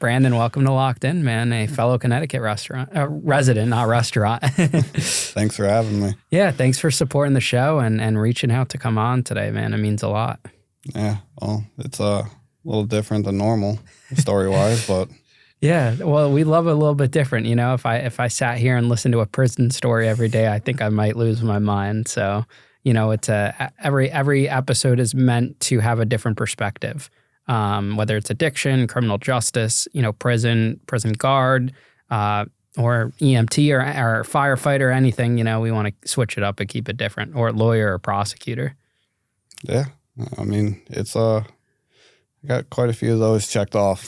Brandon, welcome to Locked In, man, a fellow Connecticut resident, not restaurant. Thanks for having me. Yeah, thanks for supporting the show and reaching out to come on today, man. It means a lot. Yeah, well, it's a little different than normal story-wise, but... Yeah, well, we love it a little bit different. You know, if I sat here and listened to a prison story every day, I think I might lose my mind. So, you know, it's every episode is meant to have a different perspective, whether it's addiction, criminal justice, you know, prison guard, or EMT or firefighter, anything. You know, we want to switch it up and keep it different, or lawyer or prosecutor. Yeah, I mean, it's I got quite a few of those checked off.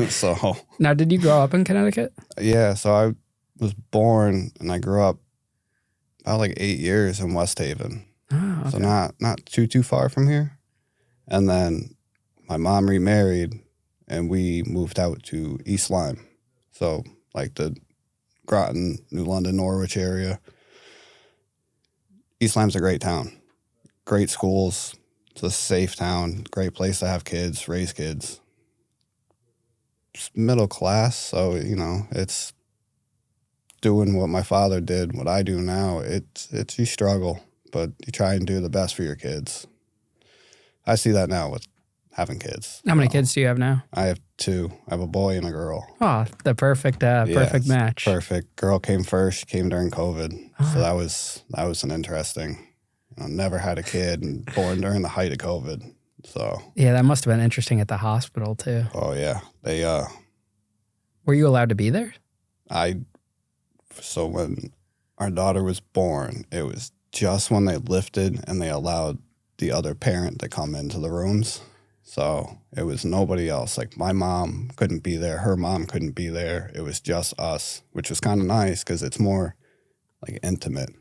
So now, did you grow up in Connecticut? Yeah, so I was born and I grew up about like 8 years in West Haven. Oh, okay. So not too far from here. And then my mom remarried and we moved out to East Lyme. So like the Groton, New London, Norwich area. East Lyme's a great town. Great schools. It's a safe town, great place to have kids, raise kids. It's middle class, so, you know, it's doing what my father did, what I do now. It's you struggle, but you try and do the best for your kids. I see that now with having kids. How many kids do you have now? I have 2. I have a boy and a girl. Oh, the perfect match. Perfect. Girl came first. She came during COVID, so that was an interesting... I never had a kid and born during the height of COVID. So yeah, that must have been interesting at the hospital too. Oh yeah. They were you allowed to be there? So when our daughter was born, it was just when they lifted and they allowed the other parent to come into the rooms. So it was nobody else. Like my mom couldn't be there, her mom couldn't be there. It was just us, which was kind of nice because it's more like intimate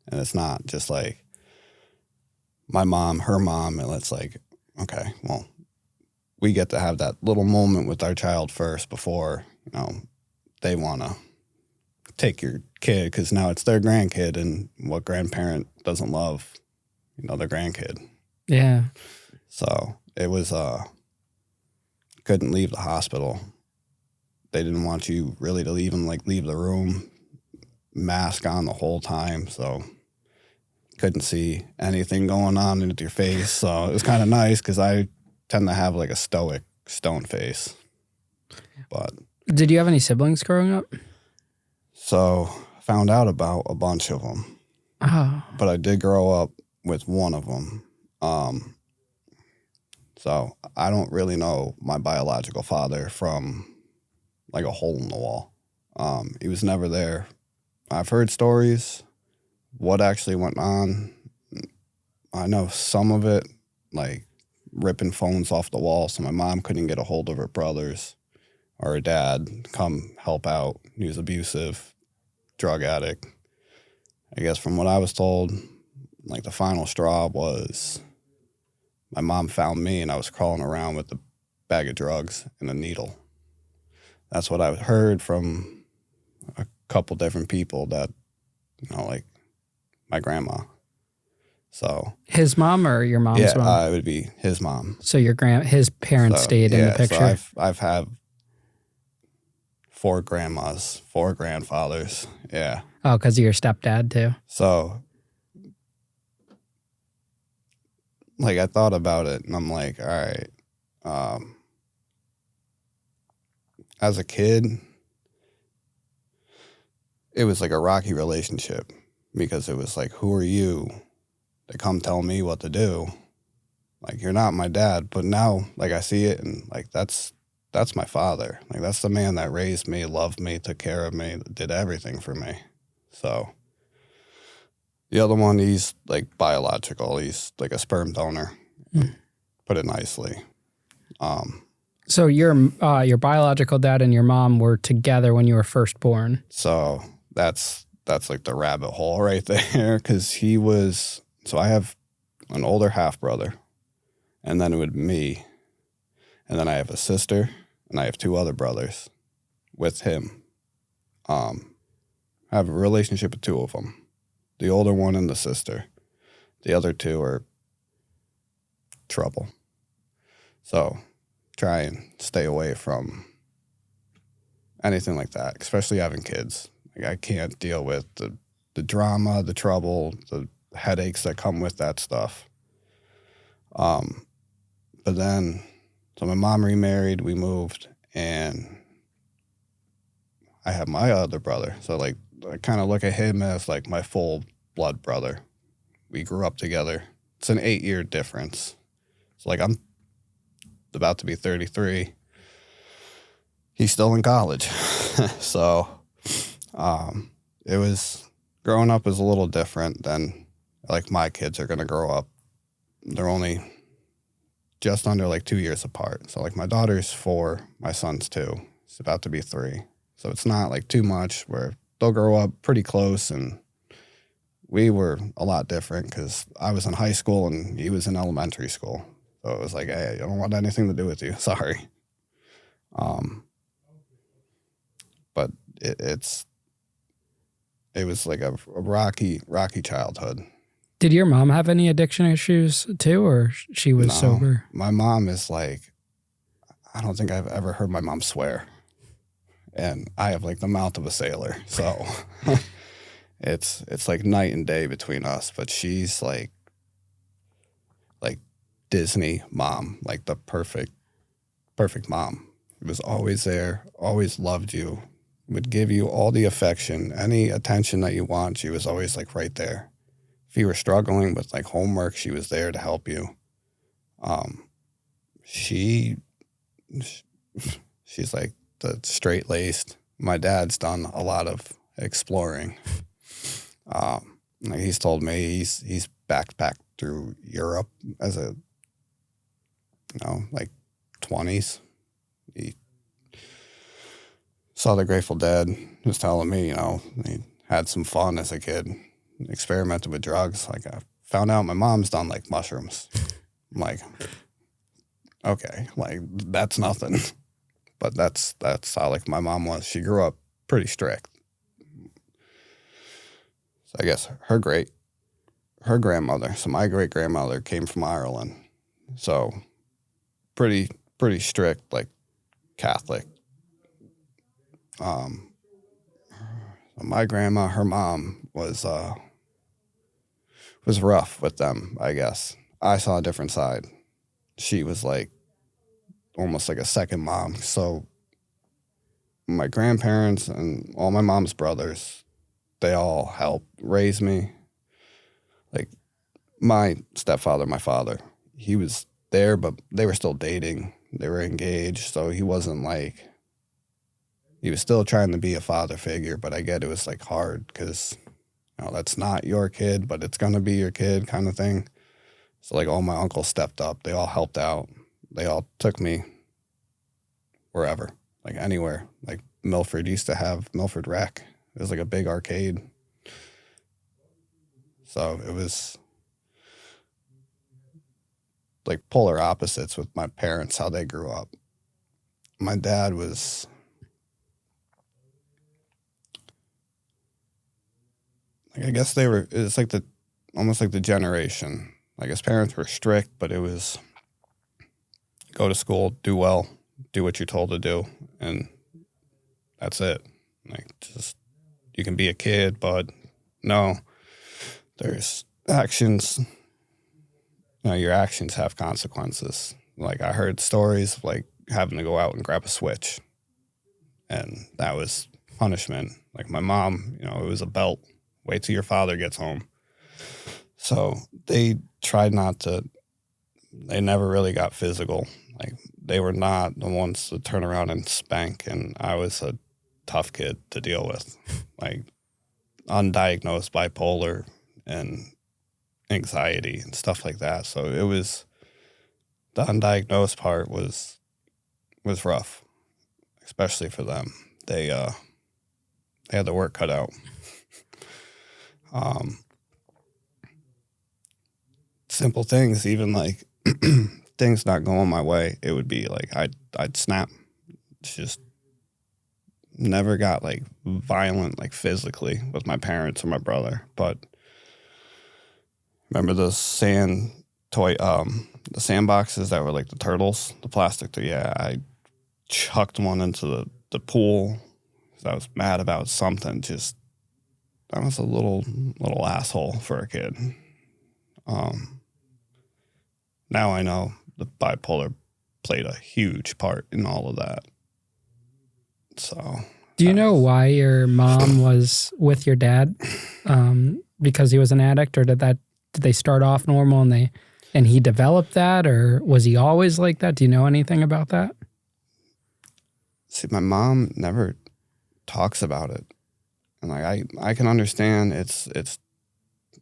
and it's not just like my mom, her mom, and it's like, okay, well, we get to have that little moment with our child first before, you know, they want to take your kid because now it's their grandkid, and what grandparent doesn't love, you know, their grandkid? Yeah. So it was, couldn't leave the hospital. They didn't want you really to even like leave the room, mask on the whole time, so... couldn't see anything going on with your face. So it was kind of nice because I tend to have like a stoic stone face. But did you have any siblings growing up? So I found out about a bunch of them. Oh. But I did grow up with one of them. So I don't really know my biological father from like a hole in the wall. He was never there. I've heard stories. What actually went on, I know some of it, like ripping phones off the wall so my mom couldn't get a hold of her brothers or her dad to come help out. He was abusive, drug addict. I guess from what I was told, like the final straw was my mom found me and I was crawling around with a bag of drugs and a needle. That's what I heard from a couple different people that, you know, like, my grandma. So his mom or your mom's mom? Yeah, it would be his mom. So his parents stayed in the picture. So I've had 4 grandmas, 4 grandfathers. Yeah. Oh, because of your stepdad too. So, like, I thought about it, and I'm like, all right. As a kid, it was like a rocky relationship. Because it was like, who are you to come tell me what to do? Like, you're not my dad. But now, like, I see it, and, like, that's my father. Like, that's the man that raised me, loved me, took care of me, did everything for me. So, the other one, he's, like, biological. He's, like, a sperm donor, put it nicely. So, your biological dad and your mom were together when you were first born? So, that's like the rabbit hole right there, because so I have an older half-brother, and then it would be me, and then I have a sister, and I have 2 other brothers with him. I have a relationship with 2 of them, the older one and the sister. The other 2 are trouble. So try and stay away from anything like that, especially having kids. Like, I can't deal with the drama, the trouble, the headaches that come with that stuff. But then, so my mom remarried, we moved, and I have my other brother. So, like, I kind of look at him as, like, my full blood brother. We grew up together. It's an 8-year difference. So, like, I'm about to be 33. He's still in college. So, it was, growing up was a little different than, like, my kids are going to grow up. They're only just under, like, 2 years apart. So, like, my daughter's 4, my son's 2. He's about to be 3. So it's not, like, too much where they'll grow up pretty close. And we were a lot different because I was in high school and he was in elementary school. So it was like, hey, I don't want anything to do with you. Sorry. But it was like a rocky childhood. Did your mom have any addiction issues too, or she was sober? My mom is like, I don't think I've ever heard my mom swear. And I have, like, the mouth of a sailor. So it's like night and day between us. But she's like Disney mom, like the perfect mom. Was always there, always loved you, would give you all the affection, any attention that you want. She was always, like, right there. If you were struggling with, like, homework, she was there to help you. She's like the straight-laced. My dad's done a lot of exploring. Like, he's told me he's backpacked through Europe as a, like, 20s. He saw the Grateful Dead. He was telling me, he had some fun as a kid, experimented with drugs. Like, I found out my mom's done, like, mushrooms. I'm like, okay, like, that's nothing. But that's how, like, my mom was. She grew up pretty strict. So I guess her grandmother, so my great-grandmother came from Ireland. So pretty strict, like, Catholic. My grandma, her mom was rough with them, I guess. I saw a different side. She was like almost like a second mom. So my grandparents and all my mom's brothers, they all helped raise me. Like, my stepfather, my father, he was there, but they were still dating. They were engaged, so he wasn't like, he was still trying to be a father figure, but I get it was, like, hard because, that's not your kid, but it's going to be your kid kind of thing. So, like, all my uncles stepped up. They all helped out. They all took me wherever, like, anywhere. Like, Milford used to have Milford Rec. It was like a big arcade. So it was like polar opposites with my parents, how they grew up. My dad was, like, I guess it's like almost like the generation. Like, his parents were strict, but it was go to school, do well, do what you're told to do, and that's it. Like, just, you can be a kid, but no, there's actions. Your actions have consequences. Like, I heard stories of, like, having to go out and grab a switch, and that was punishment. Like, my mom, it was a belt. Wait till your father gets home. So they tried not to, they never really got physical. Like, they were not the ones to turn around and spank, and I was a tough kid to deal with. Like, undiagnosed bipolar and anxiety and stuff like that. So it was, the undiagnosed part was rough, especially for them. They had the work cut out. Simple things, even like things not going my way, it would be like I'd snap. It's just never got like violent, like physically with my parents or my brother. But remember those sand toy, the sandboxes that were like the turtles, the plastic. I chucked one into the pool because I was mad about something. Just I was a little asshole for a kid. Now I know the bipolar played a huge part in all of that. So, do you know why your mom was with your dad? Because he was an addict, or did they start off normal and he developed that, or was he always like that? Do you know anything about that? See, my mom never talks about it, and like I can understand it's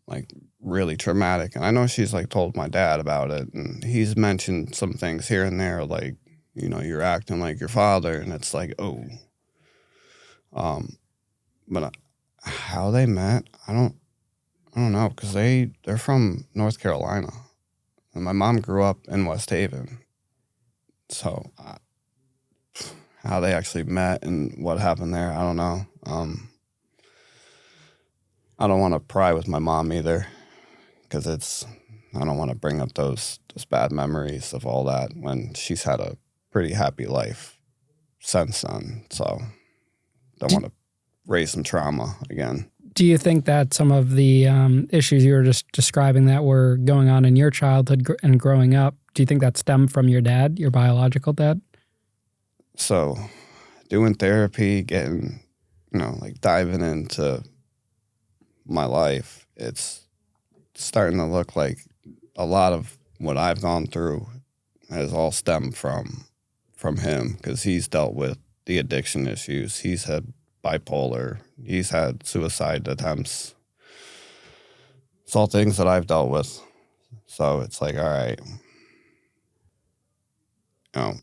like really traumatic, and I know she's like told my dad about it, and he's mentioned some things here and there, like, you know, you're acting like your father, and it's like, oh, but how they met, I don't know, because they're from North Carolina, and my mom grew up in West Haven, so how they actually met and what happened there, I don't know. I don't want to pry with my mom either, because I don't want to bring up those bad memories of all that when she's had a pretty happy life since then. So don't want to raise some trauma again. Do you think that some of the issues you were just describing that were going on in your childhood and growing up, do you think that stemmed from your dad, your biological dad? So doing therapy, getting, you know, like diving into my life, it's starting to look like a lot of what I've gone through has all stemmed from him, because he's dealt with the addiction issues. He's had bipolar. He's had suicide attempts. It's all things that I've dealt with. So it's like, all right, you know,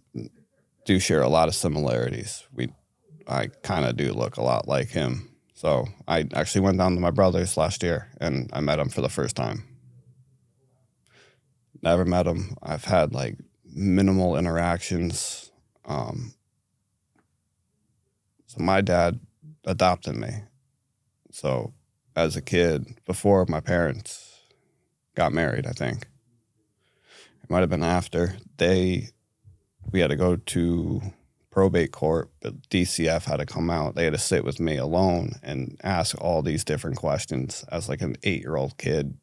do share a lot of similarities. I kind of do look a lot like him. So I actually went down to my brother's last year, and I met him for the first time. Never met him. I've had like minimal interactions. So my dad adopted me. So as a kid, before my parents got married, I think. It might have been after. We had to go to probate court, but DCF had to come out. They had to sit with me alone and ask all these different questions. As like an 8-year-old kid,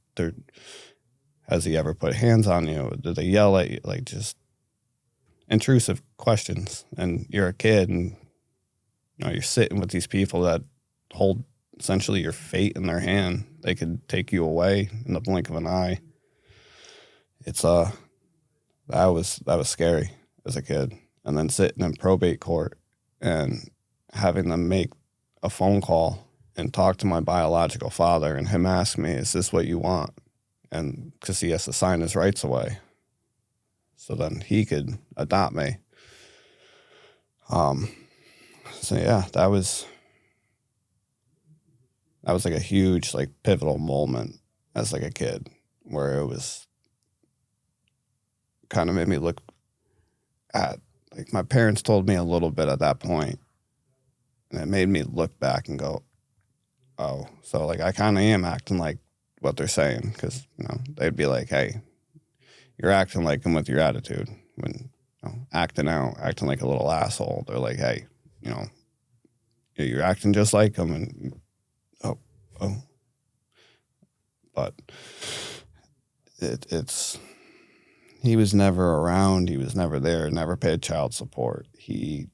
has he ever put hands on you? Did they yell at you? Like, just intrusive questions. And you're a kid, and you know, you're sitting with these people that hold essentially your fate in their hand. They could take you away in the blink of an eye. It's that was scary as a kid. And then sitting in probate court and having them make a phone call and talk to my biological father, and him ask me, is this what you want? And because he has to sign his rights away, so then he could adopt me. So yeah, that was like a huge, like, pivotal moment as like a kid, where it was kind of made me look at, like, my parents told me a little bit at that point, and it made me look back and go, oh, so like I kind of am acting like what they're saying, because, you know, they'd be like, hey, you're acting like him with your attitude. When, you know, acting like a little asshole, they're like, hey, you know, you're acting just like him, and oh, but it's he was never around. He was never there. Never paid child support. He,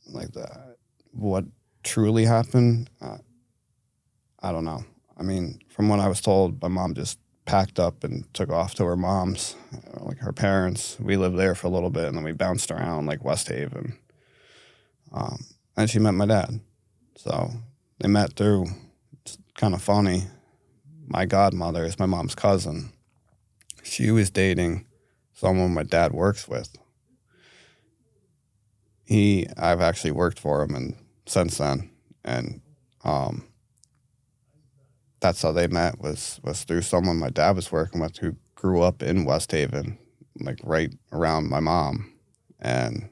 like, that. What truly happened, I don't know. I mean, from what I was told, my mom just packed up and took off to her mom's, like her parents. We lived there for a little bit, and then we bounced around like West Haven. And she met my dad. So they met through, it's kind of funny, my godmother is my mom's cousin. She was dating someone my dad works with. I've actually worked for him and since then, and that's how they met, was through someone my dad was working with who grew up in West Haven, like right around my mom. And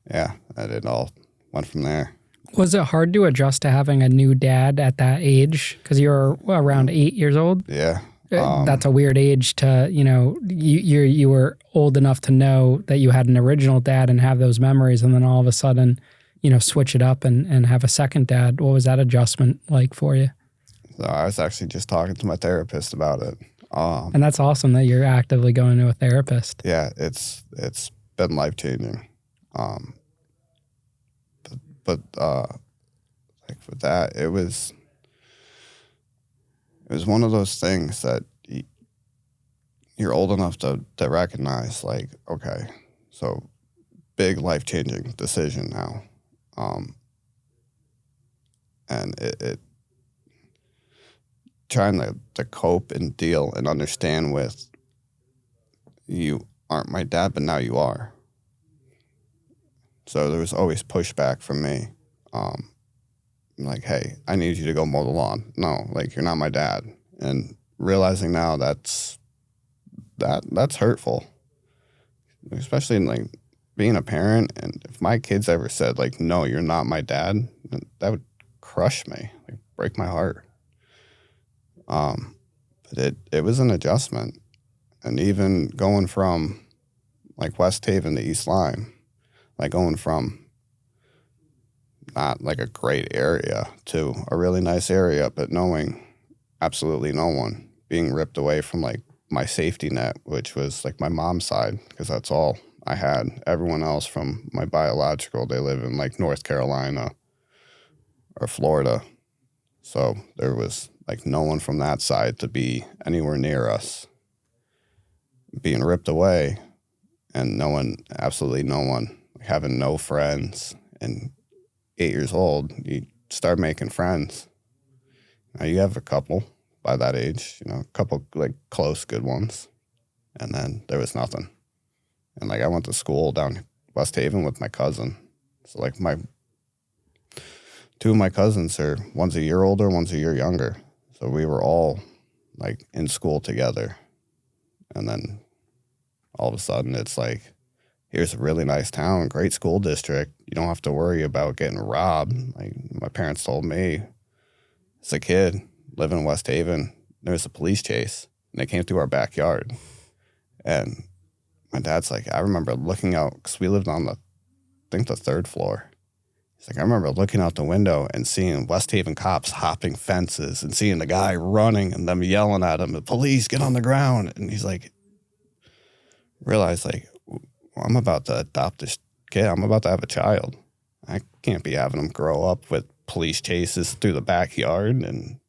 yeah, it all went from there. Was it hard to adjust to having a new dad at that age? Because you were around 8 years old? Yeah. That's a weird age to, you were old enough to know that you had an original dad and have those memories, and then all of a sudden, switch it up and have a second dad. What was that adjustment like for you? So I was actually just talking to my therapist about it. And that's awesome that you're actively going to a therapist. Yeah, it's been life-changing. But like with that, it was one of those things that you're old enough to recognize, like, okay, so big life-changing decision now. And it trying to cope and deal and understand with, you aren't my dad, but now you are. So there was always pushback from me. Like, hey, I need you to go mow the lawn. No, like, you're not my dad. And realizing now that's hurtful, especially in, like, being a parent. And if my kids ever said, like, no, you're not my dad, that would crush me, like, break my heart. But it was an adjustment. And even going from, like, West Haven to East Lyme, like, going from not, like, a great area to a really nice area, but knowing absolutely no one, being ripped away from, like, my safety net, which was, like, my mom's side, because that's all I had. Everyone else from my biological, they live in, like, North Carolina or Florida. So there was, like, no one from that side to be anywhere near us. Being ripped away and absolutely no one, having no friends. And 8 years old, you start making friends. Now you have a couple by that age, a couple, like, close, good ones. And then there was nothing. And, like, I went to school down West Haven with my cousin. So, like, two of my cousins one's a year older, one's a year younger. So we were all, like, in school together. And then all of a sudden it's like, here's a really nice town, great school district. You don't have to worry about getting robbed. Like, my parents told me as a kid living in West Haven, there was a police chase and they came through our backyard. And my dad's like, I remember looking out, because we lived on the third floor. He's like, I remember looking out the window and seeing West Haven cops hopping fences and seeing the guy running and them yelling at him, the police, get on the ground. And he's like, realize, like, I'm about to adopt this kid. I'm about to have a child. I can't be having him grow up with police chases through the backyard. And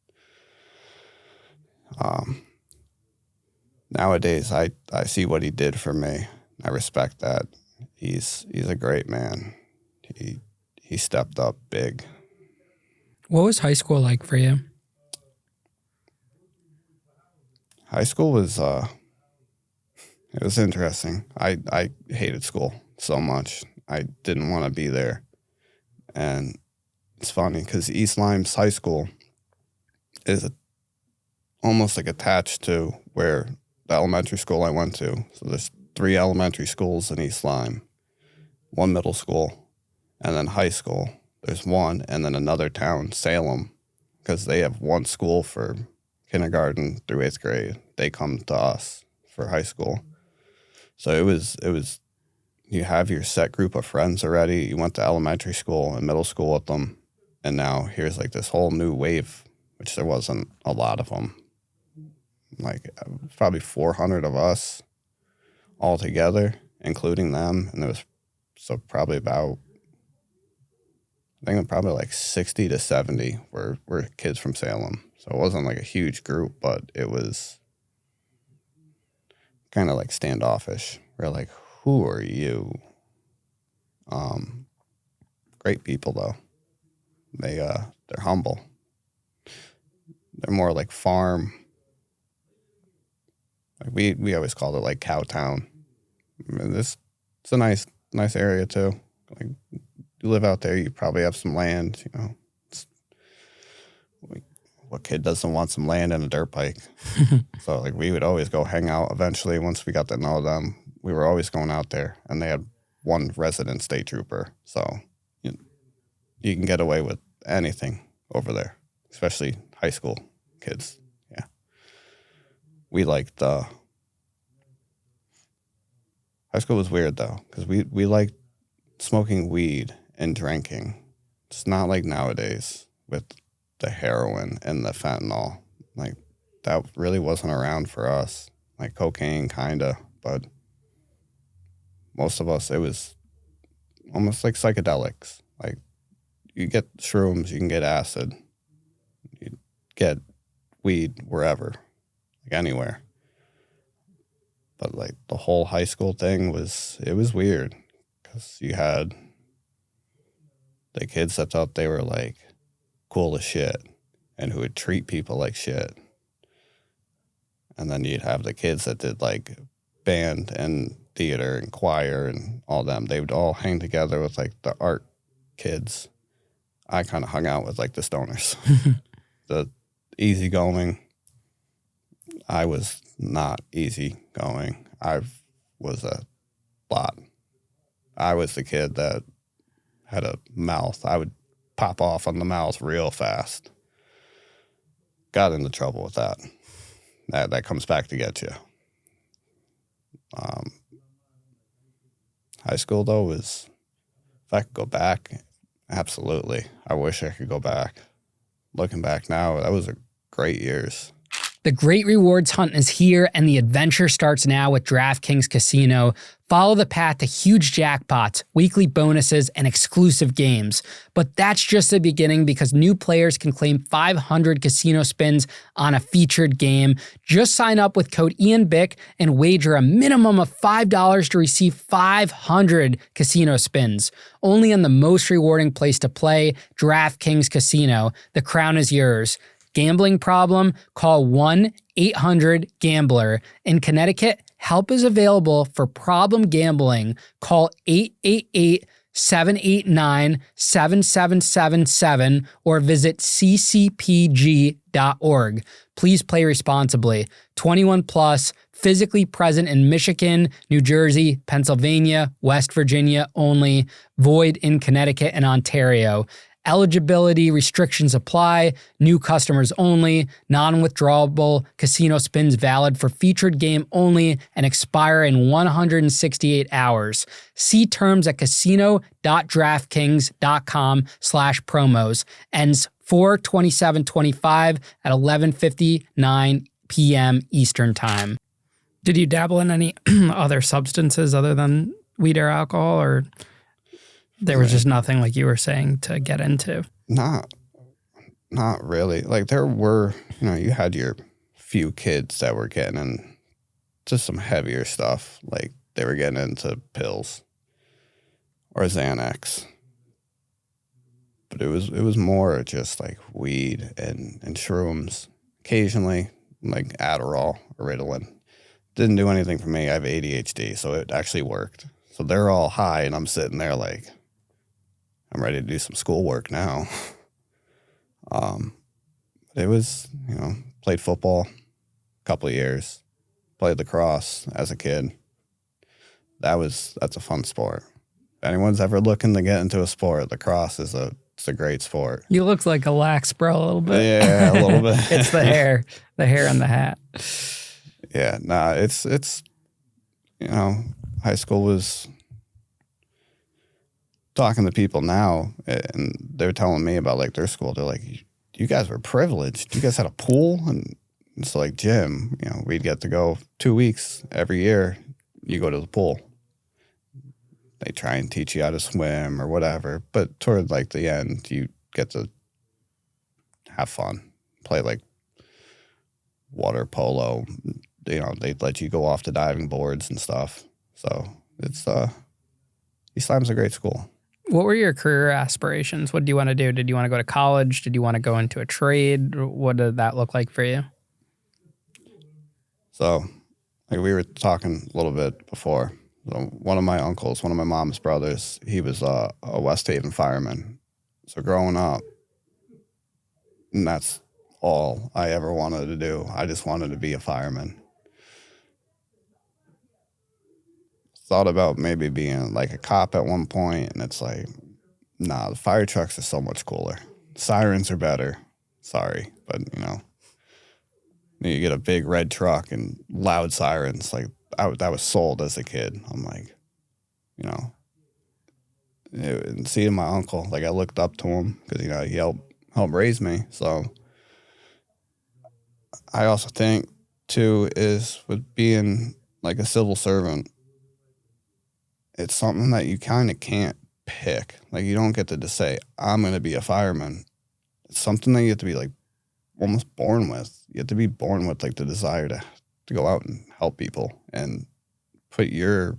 nowadays, I see what he did for me. I respect that. He's a great man. He stepped up big. What was high school like for you? High school was it was interesting. I hated school so much. I didn't want to be there. And it's funny because East Lyme's high school is almost, like, attached to where the elementary school I went to. So there's 3 elementary schools in East Lyme, 1 middle school, and then high school. There's 1, and then another town, Salem, because they have 1 school for kindergarten through 8th grade. They come to us for high school. So it was, you have your set group of friends already. You went to elementary school and middle school with them. And now here's, like, this whole new wave, which there wasn't a lot of them. Like, probably 400 of us all together, including them. And there was, so probably about, I think probably like 60 to 70 were kids from Salem. So it wasn't, like, a huge group, but it was kind of, like, standoffish. We're like, who are you? Great people, though. They're humble. They're more like farm. Like, we always called it, like, cow town. I mean, it's a nice area too. Like, you live out there, you probably have some land. What kid doesn't want some land and a dirt bike? So, like, we would always go hang out. Eventually, once we got to know them, we were always going out there, and they had 1 resident state trooper. So you can get away with anything over there, especially high school kids. Yeah. we liked high school was weird though, because we liked smoking weed and drinking. It's not like nowadays with the heroin and the fentanyl. Like, that really wasn't around for us. Like cocaine, kinda, but most of us, it was almost like psychedelics. Like, you get shrooms, you can get acid, you get weed wherever, like anywhere. But like the whole high school thing was weird, because you had the kids that thought they were like cool as shit and who would treat people like shit. And then you'd have the kids that did like band and theater and choir and all them. They would all hang together with like the art kids. I kind of hung out with like the stoners, the easygoing. I was not easygoing. I was a lot. I was the kid that had a mouth. I would pop off on the mouth real fast. Got into trouble with that. That comes back to get you. High school, though, was, if I could go back, absolutely. I wish I could go back. Looking back now, that was a great years. The great rewards hunt is here, and the adventure starts now with DraftKings Casino. Follow the path to huge jackpots, weekly bonuses, and exclusive games. But that's just the beginning, because new players can claim 500 casino spins on a featured game. Just sign up with code Ian Bick and wager a minimum of $5 to receive 500 casino spins. Only on the most rewarding place to play, DraftKings Casino. The crown is yours. Gambling problem? Call 1-800-GAMBLER. In Connecticut, help is available for problem gambling. Call 888-789-7777 or visit ccpg.org. Please play responsibly. 21 plus, physically present in Michigan, New Jersey, Pennsylvania, West Virginia only. Void in Connecticut and Ontario. Eligibility restrictions apply. New customers only. Non-withdrawable casino spins valid for featured game only and expire in 168 hours. See terms at casino.draftkings.com/promos. Ends 4/27/25 at 11:59 p.m. Eastern Time. Did you dabble in any other substances other than weed or alcohol, or there was just nothing, like you were saying, to get into? Not really. Like, there were, you had your few kids that were getting into some heavier stuff. Like, they were getting into pills or Xanax. But it was more just like weed and shrooms. Occasionally, like Adderall or Ritalin. Didn't do anything for me. I have ADHD, so it actually worked. So they're all high, and I'm sitting there like, I'm ready to do some schoolwork now. It was, played football a couple of years, played lacrosse as a kid. That's a fun sport. If anyone's ever looking to get into a sport, lacrosse is a great sport. You look like a lax bro a little bit. Yeah, a little bit. It's the hair and the hat. Yeah, it's high school was, talking to people now, and they're telling me about like their school. They're like, you guys were privileged. You guys had a pool, and it's like gym. We'd get to go 2 weeks every year. You go to the pool. They try and teach you how to swim or whatever, but toward like the end, you get to have fun, play like water polo. They let you go off the diving boards and stuff. So it's East Lyme's a great school. What were your career aspirations? What do you want to do? Did you want to go to college? Did you want to go into a trade? What did that look like for you? So, like we were talking a little bit before. So one of my uncles, one of my mom's brothers, he was a West Haven fireman. So growing up, and that's all I ever wanted to do. I just wanted to be a fireman. Thought about maybe being like a cop at one point, and it's like, nah, the fire trucks are so much cooler. Sirens are better. Sorry, but you You get a big red truck and loud sirens. Like that was sold as a kid. I'm like, you know, and seeing my uncle, like I looked up to him because, you know, he helped raise me. So I also think too is with being like a civil servant, it's something that you kind of can't pick. Like you don't get to just say, I'm going to be a fireman. It's something that you have to be like almost born with. You have to be born with like the desire to go out and help people and put your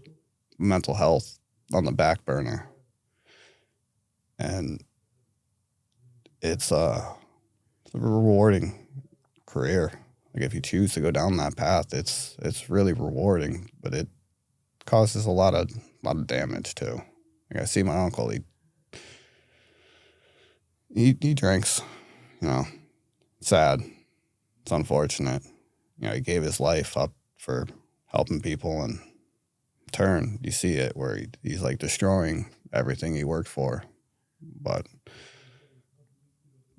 mental health on the back burner. And it's a rewarding career. Like if you choose to go down that path, it's really rewarding, but it causes a lot of damage too. Like I see my uncle, he drinks, you know, sad. It's unfortunate. You know, he gave his life up for helping people, and in turn, you see it where he's like destroying everything he worked for. But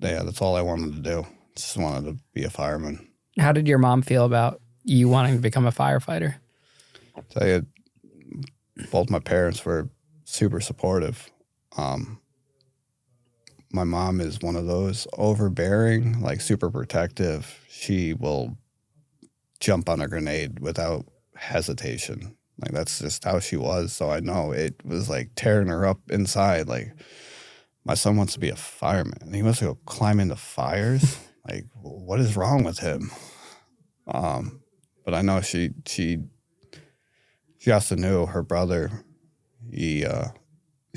yeah, that's all I wanted to do. Just wanted to be a fireman. How did your mom feel about you wanting to become a firefighter? I'll tell you, both my parents were super supportive. My mom is one of those overbearing, like super protective. She will jump on a grenade without hesitation. Like that's just how she was. So I know it was like tearing her up inside. Like my son wants to be a fireman and he wants to go climb into fires. Like what is wrong with him? But I know she also knew her brother. He's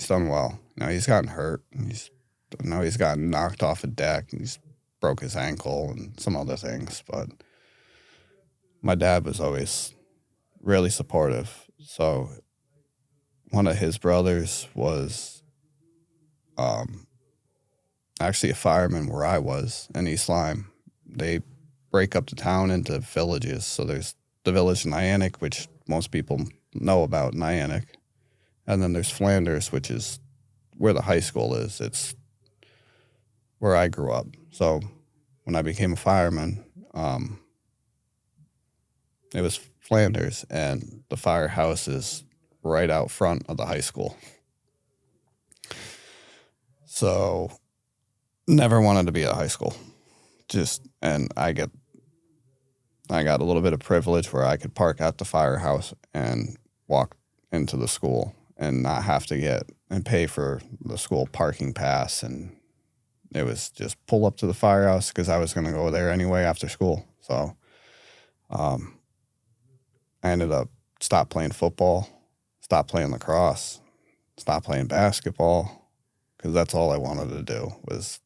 done well. You know, he's gotten hurt. He's gotten knocked off a deck. And he's broke his ankle and some other things. But my dad was always really supportive. So one of his brothers was actually a fireman where I was in East Lyme. They break up the town into villages. So there's the village Niantic, which most people know about Niantic. And then there's Flanders, which is where the high school is. It's where I grew up. So when I became a fireman, it was Flanders, and the firehouse is right out front of the high school. So never wanted to be at high school. And I got a little bit of privilege where I could park at the firehouse and walk into the school and not have to get and pay for the school parking pass. And it was just pull up to the firehouse because I was going to go there anyway after school. So I ended up stopped playing football, stopped playing lacrosse, stopped playing basketball because that's all I wanted to do was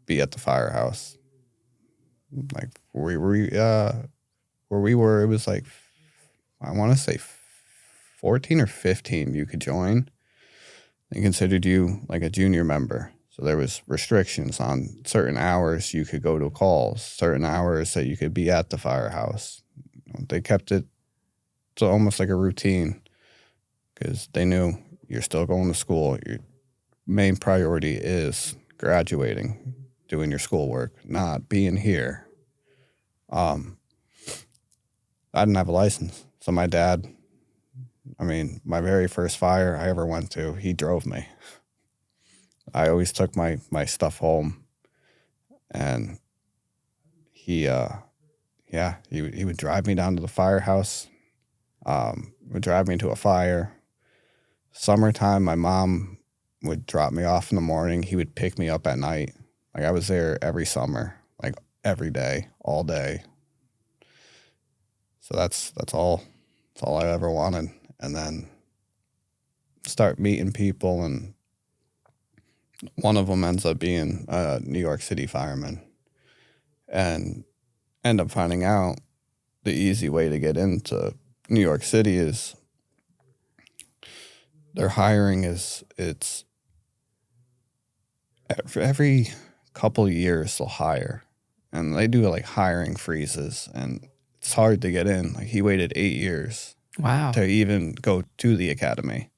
be at the firehouse. Like where we were, it was like, I want to say 14 or 15 you could join. They considered you like a junior member. So there was restrictions on certain hours you could go to calls, certain hours that you could be at the firehouse. They kept it to almost like a routine because they knew you're still going to school. Your main priority is graduating, doing your schoolwork, not being here. I didn't have a license. So my dad, my very first fire I ever went to, he drove me. I always took my stuff home, and he would drive me down to the firehouse, would drive me to a fire. Summertime, my mom would drop me off in the morning. He would pick me up at night. Like I was there every summer, like every day, all day. So that's all I ever wanted. And then start meeting people, and one of them ends up being a New York City fireman, and end up finding out the easy way to get into New York City is their hiring it's every couple of years they'll hire, and they do like hiring freezes, and it's hard to get in. Like he waited 8 years. Wow. To even go to the academy.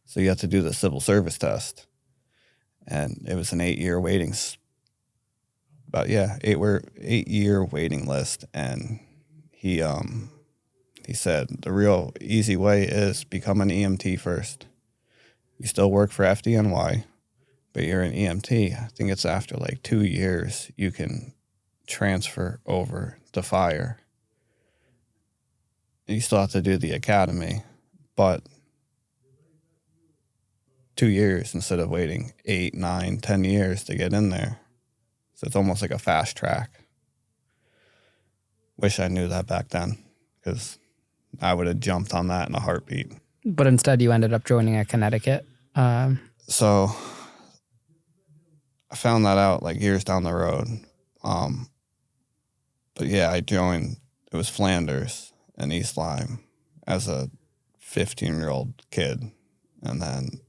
So you have to do the civil service test. And it was an 8-year waiting But yeah, 8-year waiting list, and he said the real easy way is become an EMT first. You still work for FDNY, but you're an EMT. I think it's after like 2 years you can transfer over to fire. You still have to do the academy, but 2 years instead of waiting 8, 9, 10 years to get in there. So it's almost like a fast track. Wish I knew that back then, because I would have jumped on that in a heartbeat. But instead you ended up joining a Connecticut. So I found that out like years down the road. But yeah, I joined, it was Flanders and East Lyme as a 15-year-old kid. And then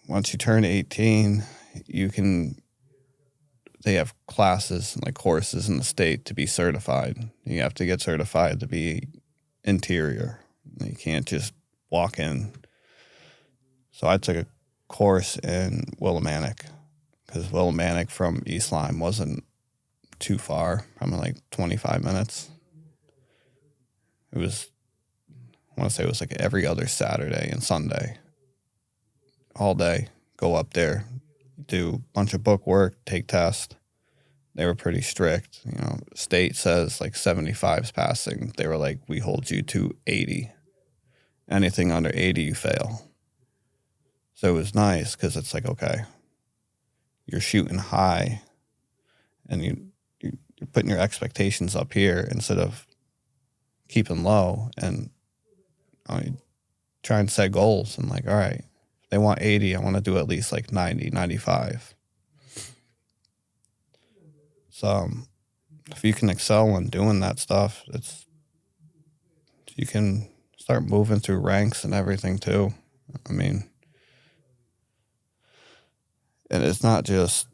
once you turn 18, they have classes and like courses in the state to be certified. You have to get certified to be interior. You can't just walk in. So I took a course in Willimantic, because Willimantic from East Lyme wasn't too far, probably like 25 minutes. I want to say it was like every other Saturday and Sunday. All day, go up there, do a bunch of book work, take tests. They were pretty strict. State says like 75's passing. They were like, we hold you to 80. Anything under 80, you fail. So it was nice because it's like, okay, you're shooting high and you're putting your expectations up here instead of keeping low, and try and set goals and like, all right, if they want 80, I want to do at least like 90, 95. So if you can excel in doing that stuff, you can start moving through ranks and everything too. I mean, and it's not just,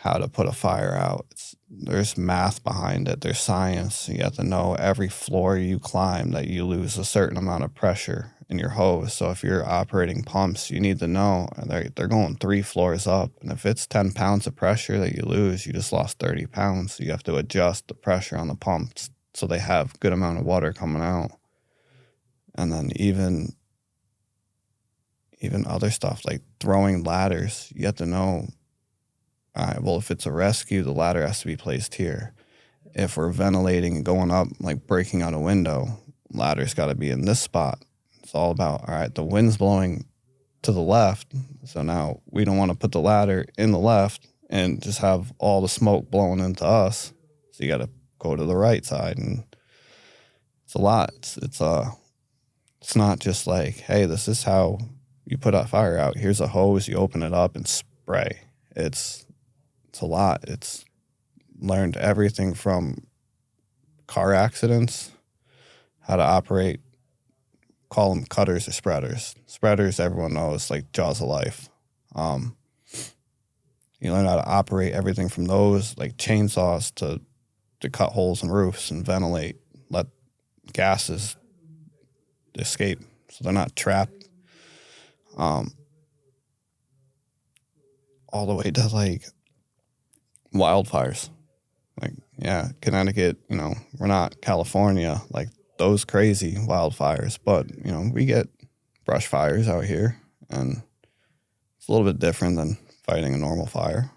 how to put a fire out. There's math behind it. There's science. You have to know every floor you climb that you lose a certain amount of pressure in your hose. So if you're operating pumps, you need to know they're going 3 floors up. And if it's 10 pounds of pressure that you lose, you just lost 30 pounds. So you have to adjust the pressure on the pumps so they have good amount of water coming out. And then even other stuff like throwing ladders, you have to know, all right, well, if it's a rescue, the ladder has to be placed here. If we're ventilating and going up, like breaking out a window, ladder's got to be in this spot. It's all about, all right, the wind's blowing to the left, so now we don't want to put the ladder in the left and just have all the smoke blowing into us. So you got to go to the right side, and it's a lot. It's not just like, hey, this is how you put a fire out. Here's a hose, you open it up and spray. It's a lot. It's learned everything from car accidents, how to operate, call them cutters or spreaders. Spreaders, everyone knows, like jaws of life. You learn how to operate everything from those, like chainsaws, to cut holes in roofs and ventilate, let gases escape so they're not trapped. All the way to like wildfires. Like, yeah, Connecticut, we're not California, like those crazy wildfires, but, we get brush fires out here, and it's a little bit different than fighting a normal fire.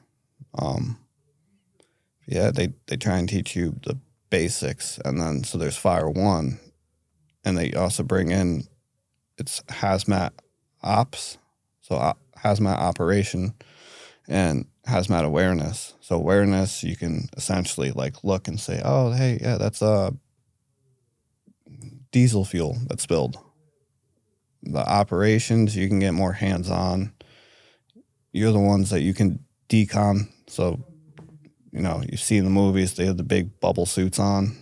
Yeah, they try and teach you the basics, and then, so there's Fire 1, and they also bring in, it's hazmat ops, so hazmat operation, and hazmat awareness. So awareness, you can essentially like look and say, oh, hey, yeah, that's diesel fuel that spilled. The operations, you can get more hands-on. You're the ones that you can decon. So, you see in the movies, they have the big bubble suits on.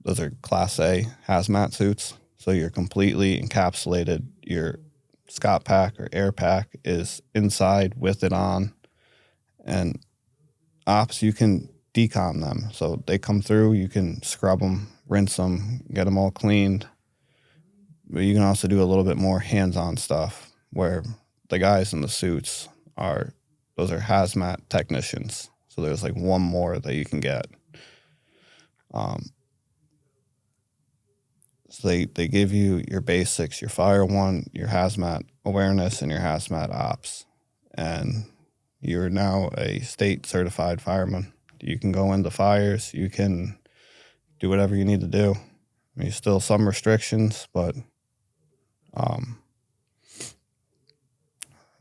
Those are Class A hazmat suits. So you're completely encapsulated. Your Scott pack or air pack is inside with it on. And ops, you can decon them. So they come through, you can scrub them, rinse them, get them all cleaned. But you can also do a little bit more hands-on stuff where the guys in the suits those are hazmat technicians. So there's like one more that you can get. So they give you your basics, your fire one, your hazmat awareness, and your hazmat ops. And you're now a state certified fireman. You can go into fires. You can do whatever you need to do. I mean, still some restrictions, but I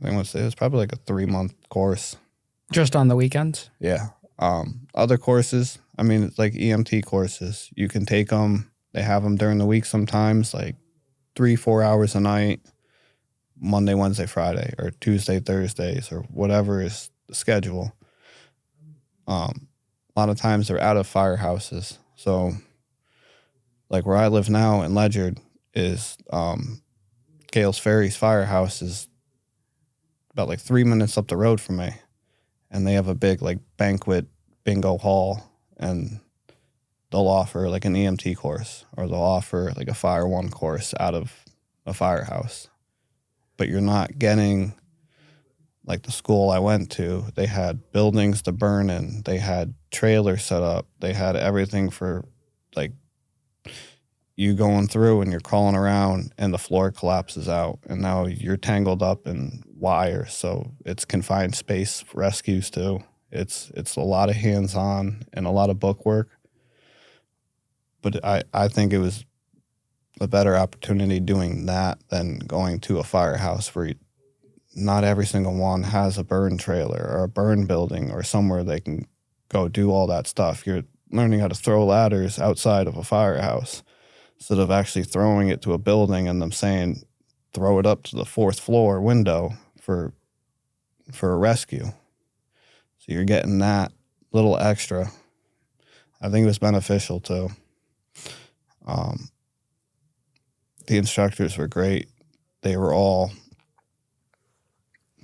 think it was probably like a 3-month course. Just on the weekends? Yeah. Other courses, I mean, it's like EMT courses. You can take them. They have them during the week sometimes, like 3-4 hours a night, Monday, Wednesday, Friday, or Tuesday, Thursdays, or whatever is the schedule. A lot of times they're out of firehouses. So, like where I live now in Ledyard is Gales Ferry's firehouse is about like 3 minutes up the road from me. And they have a big like banquet bingo hall, and they'll offer like an EMT course, or they'll offer like a Fire One course out of a firehouse. But you're not getting like the school I went to. They had buildings to burn in. They had trailers set up. They had everything for like you going through and you're crawling around and the floor collapses out. And now you're tangled up in wire. So it's confined space rescues too. It's a lot of hands-on and a lot of book work. But I think it was a better opportunity doing that than going to a firehouse where not every single one has a burn trailer or a burn building or somewhere they can go do all that stuff. You're learning how to throw ladders outside of a firehouse instead of actually throwing it to a building and them saying, throw it up to the 4th floor window for a rescue. So you're getting that little extra. I think it was beneficial too. The instructors were great. They were all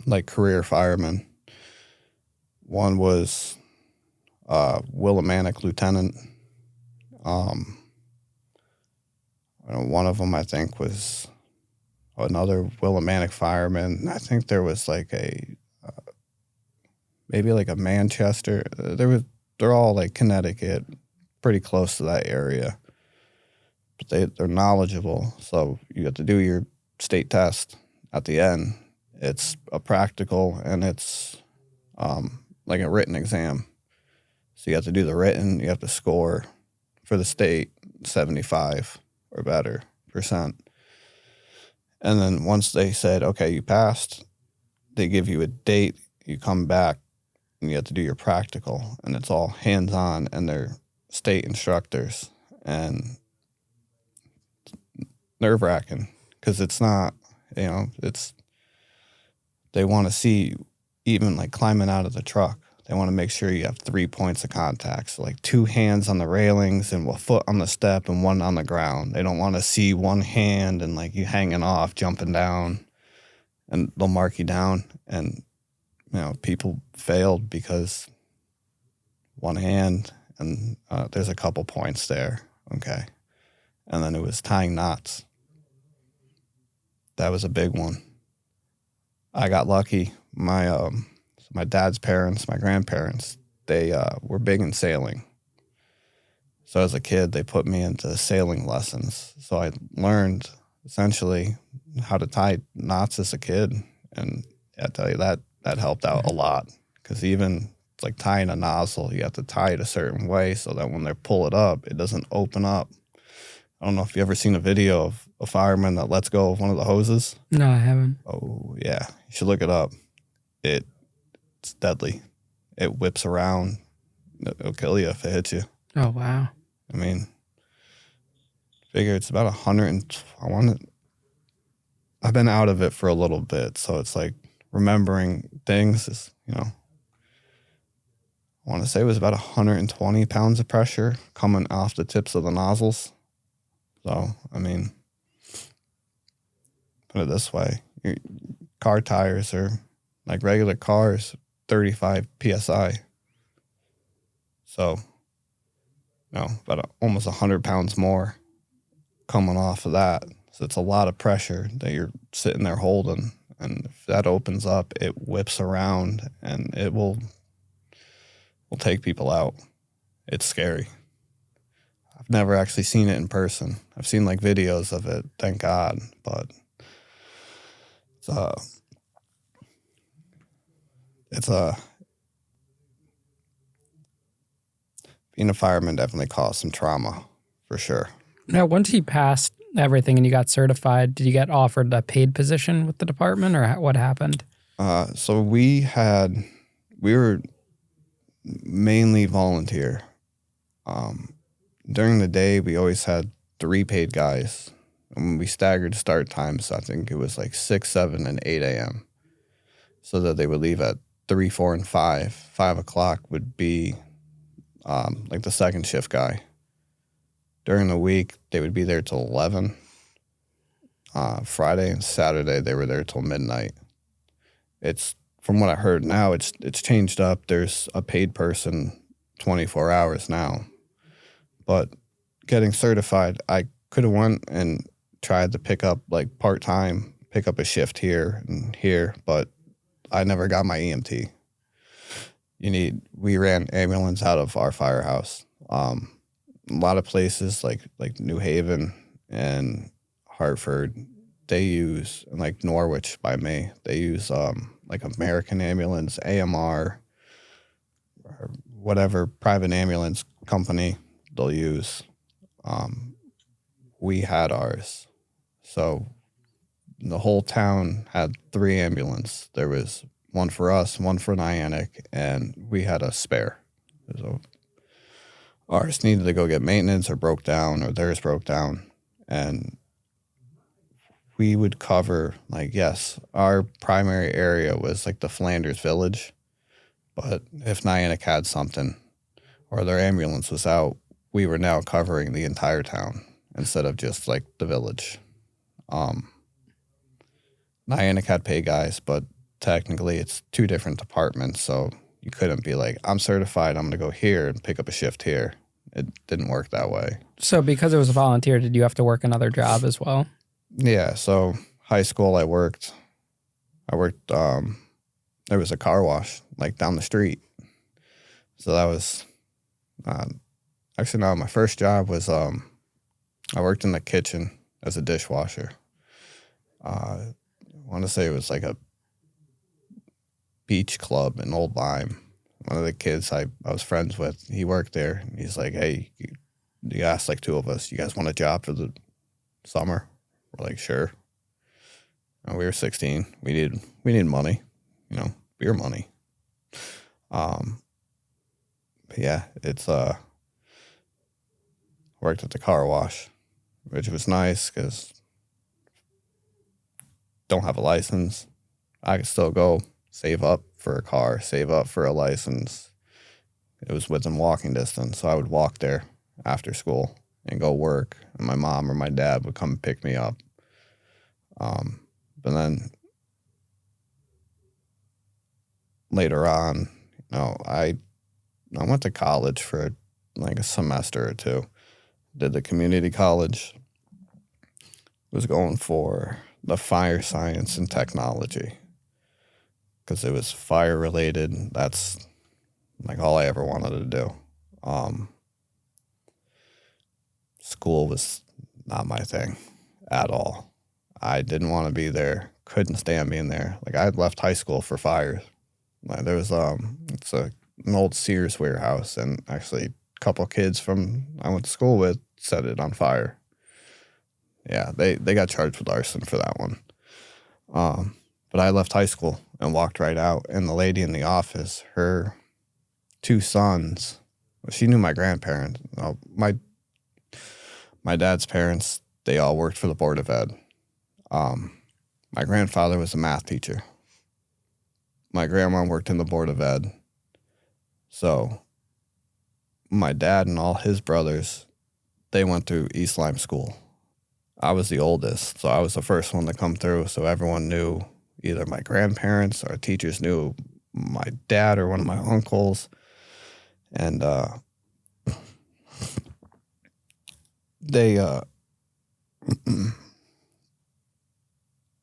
like career firemen. One was Willimantic lieutenant. One of them, I think, was another Willimantic fireman. I think there was like maybe like a Manchester. They're all like Connecticut, pretty close to that area. But they're knowledgeable. So you have to do your state test at the end. It's a practical and it's like a written exam. So you have to do the written. You have to score for the state 75 or better %. And then once they said, okay, you passed, they give you a date. You come back and you have to do your practical. And it's all hands-on, and they're state instructors. And nerve-wracking because it's not, they want to see even like climbing out of the truck. They want to make sure you have 3 points of contact. So like 2 hands on the railings and a foot on the step and 1 on the ground. They don't want to see 1 hand and like you hanging off, jumping down, and they'll mark you down. And, people failed because 1 hand, and there's a couple points there. Okay. And then it was tying knots. That was a big one. I got lucky. My dad's parents, my grandparents, they were big in sailing. So as a kid, they put me into sailing lessons. So I learned essentially how to tie knots as a kid. And I tell you, that helped out a lot. Because even like tying a nozzle, you have to tie it a certain way so that when they pull it up, it doesn't open up. I don't know if you've ever seen a video of a fireman that lets go of one of the hoses. No, I haven't. Oh, yeah. You should look it up. It's deadly. It whips around. It'll kill you if it hits you. Oh, wow. I mean, figure it's about 100. I've been out of it for a little bit, so it's like remembering things is, I want to say it was about 120 pounds of pressure coming off the tips of the nozzles. So, I mean, put it this way, your car tires are like regular cars, 35 PSI. So, about almost 100 pounds more coming off of that. So it's a lot of pressure that you're sitting there holding. And if that opens up, it whips around and it will will take people out. It's scary. I've never actually seen it in person. I've seen like videos of it, thank God, but it's being a fireman definitely caused some trauma for sure. Now, once you passed everything and you got certified, did you get offered a paid position with the department, or what happened? So we were mainly volunteer. During the day, we always had 3 paid guys. And when we staggered start times, I think it was like 6, 7, and 8 a.m. So that they would leave at 3, 4, and 5. 5 o'clock would be like the second shift guy. During the week, they would be there till 11. Friday and Saturday, they were there till midnight. It's, from what I heard now, it's changed up. There's a paid person 24 hours now. But getting certified, I could have went and tried to pick up like part-time, pick up a shift here and here, but I never got my EMT. We ran ambulance out of our firehouse. A lot of places like New Haven and Hartford, they use, and like Norwich by me, they use like American Ambulance, AMR, or whatever private ambulance company they'll use. We had ours. So the whole town had 3 ambulances. There was one for us, one for Niantic, and we had a spare. So ours needed to go get maintenance or broke down, or theirs broke down. And we would cover, like, yes, our primary area was like the Flanders Village. But if Niantic had something or their ambulance was out, we were now covering the entire town instead of just like the village. Niantic had pay guys, but technically it's 2 different departments, so you couldn't be like, I'm certified, I'm going to go here and pick up a shift here. It didn't work that way. So because it was a volunteer, did you have to work another job as well? Yeah, so high school I worked, there was a car wash like down the street. So that was, actually no, my first job was, I worked in the kitchen as a dishwasher. I want to say it was like a beach club in Old Lyme. One of the kids I was friends with, he worked there. He's like, hey, you asked like 2 of us, you guys want a job for the summer? We're like, sure. And we were 16. We needed money, beer money. But yeah, it's worked at the car wash, which was nice because don't have a license. I could still go save up for a car, save up for a license. It was within walking distance, so I would walk there after school and go work, and my mom or my dad would come pick me up. But then later on, I went to college for like a semester or 2. Did the community college. Was going for the fire science and technology because it was fire related. That's like all I ever wanted to do. School was not my thing at all. I didn't want to be there. Couldn't stand being there. Like I had left high school for fires. Like there was it's an old Sears warehouse, and actually a couple kids I went to school with set it on fire. Yeah, they got charged with arson for that one. But I left high school and walked right out, and the lady in the office, her 2 sons, she knew my grandparents. My dad's parents, they all worked for the Board of Ed. My grandfather was a math teacher. My grandma worked in the Board of Ed. So my dad and all his brothers, they went through East Lyme School. I was the oldest, so I was the first one to come through, so everyone knew either my grandparents or teachers knew my dad or one of my uncles. And they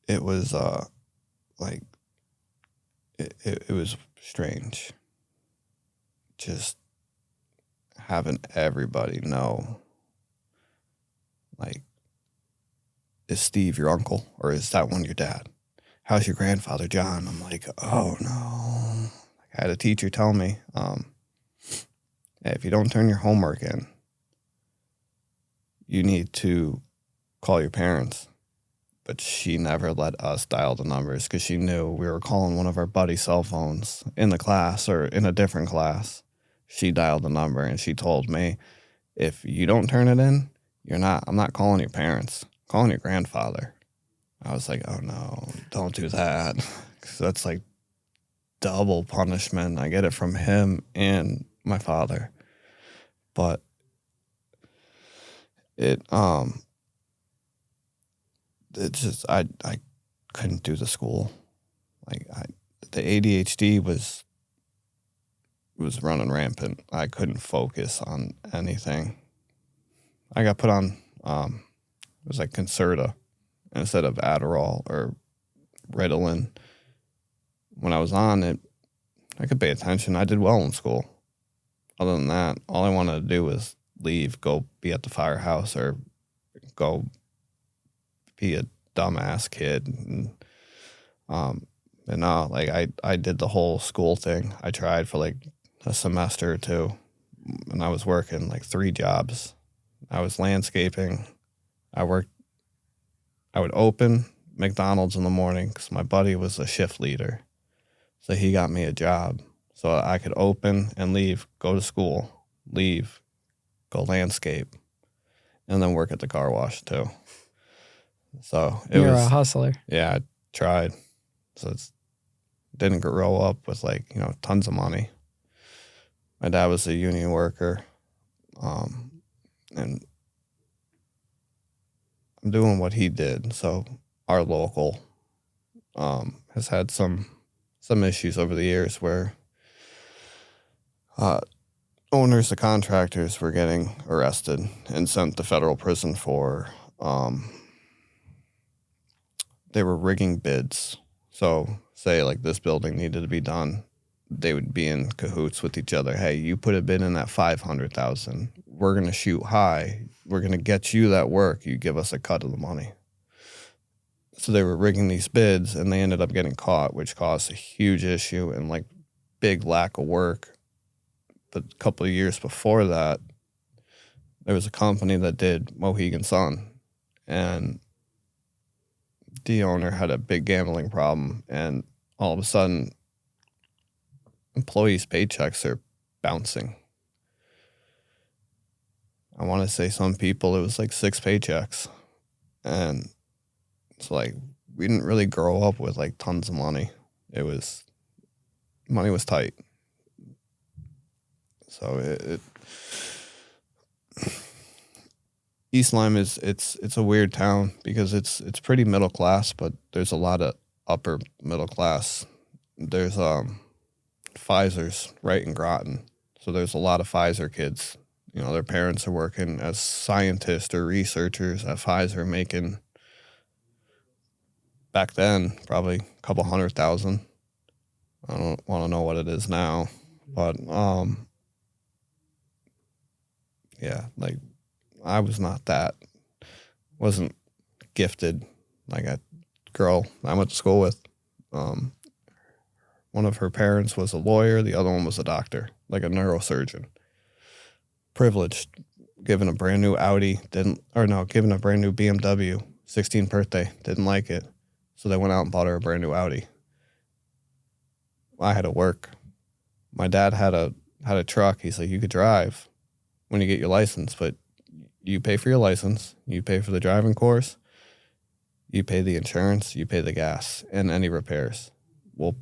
it was like it was strange. just having everybody know, like, is Steve your uncle or is that one your dad? How's your grandfather, John? I'm like, oh no. I had a teacher tell me, if you don't turn your homework in, you need to call your parents. But she never let us dial the numbers because she knew we were calling one of our buddy's cell phones in the class or in a different class. She dialed the number and she told me, if you don't turn it in, I'm not calling your parents, I'm calling your grandfather. I was like, oh no, don't do that. 'Cause that's like double punishment. I get it from him and my father. But it just, I couldn't do the school. Like the ADHD was running rampant. I couldn't focus on anything. I got put on, it was like Concerta instead of Adderall or Ritalin. When I was on it, I could pay attention. I did well in school. Other than that, all I wanted to do was leave, go be at the firehouse or go be a dumbass kid. And no, like I did the whole school thing. I tried for like a semester or two, and I was working like 3 jobs. I was landscaping. I would open McDonald's in the morning because my buddy was a shift leader. So he got me a job so I could open and leave, go to school, leave, go landscape, and then work at the car wash too. So You're a hustler. Yeah, I tried. So didn't grow up with like, tons of money. My dad was a union worker. And I'm doing what he did. So our local has had some issues over the years where owners, the contractors, were getting arrested and sent to federal prison for they were rigging bids. So say like this building needed to be done, they would be in cahoots with each other. Hey, you put a bid in at $500,000. We're going to shoot high. We're going to get you that work. You give us a cut of the money. So they were rigging these bids and they ended up getting caught, which caused a huge issue and like big lack of work. But a couple of years before that, there was a company that did Mohegan Sun, and the owner had a big gambling problem, and all of a sudden employees' paychecks are bouncing. I want to say some people, it was like 6 paychecks. And it's like, we didn't really grow up with like tons of money. Money was tight. So East Lyme it's a weird town because it's pretty middle class, but there's a lot of upper middle class. There's Pfizer's right in Groton. So there's a lot of Pfizer kids. Their parents are working as scientists or researchers at Pfizer, making back then probably a couple $100,000. I don't want to know what it is now, but yeah, like I wasn't gifted like a girl I went to school with. One of her parents was a lawyer, the other one was a doctor, like a neurosurgeon. Privileged, given a brand new Audi, given a brand new BMW, 16th birthday, didn't like it. So they went out and bought her a brand new Audi. I had to work. My dad had a truck. He's like, you could drive when you get your license, but you pay for your license, you pay for the driving course, you pay the insurance, you pay the gas, and any repairs. We'll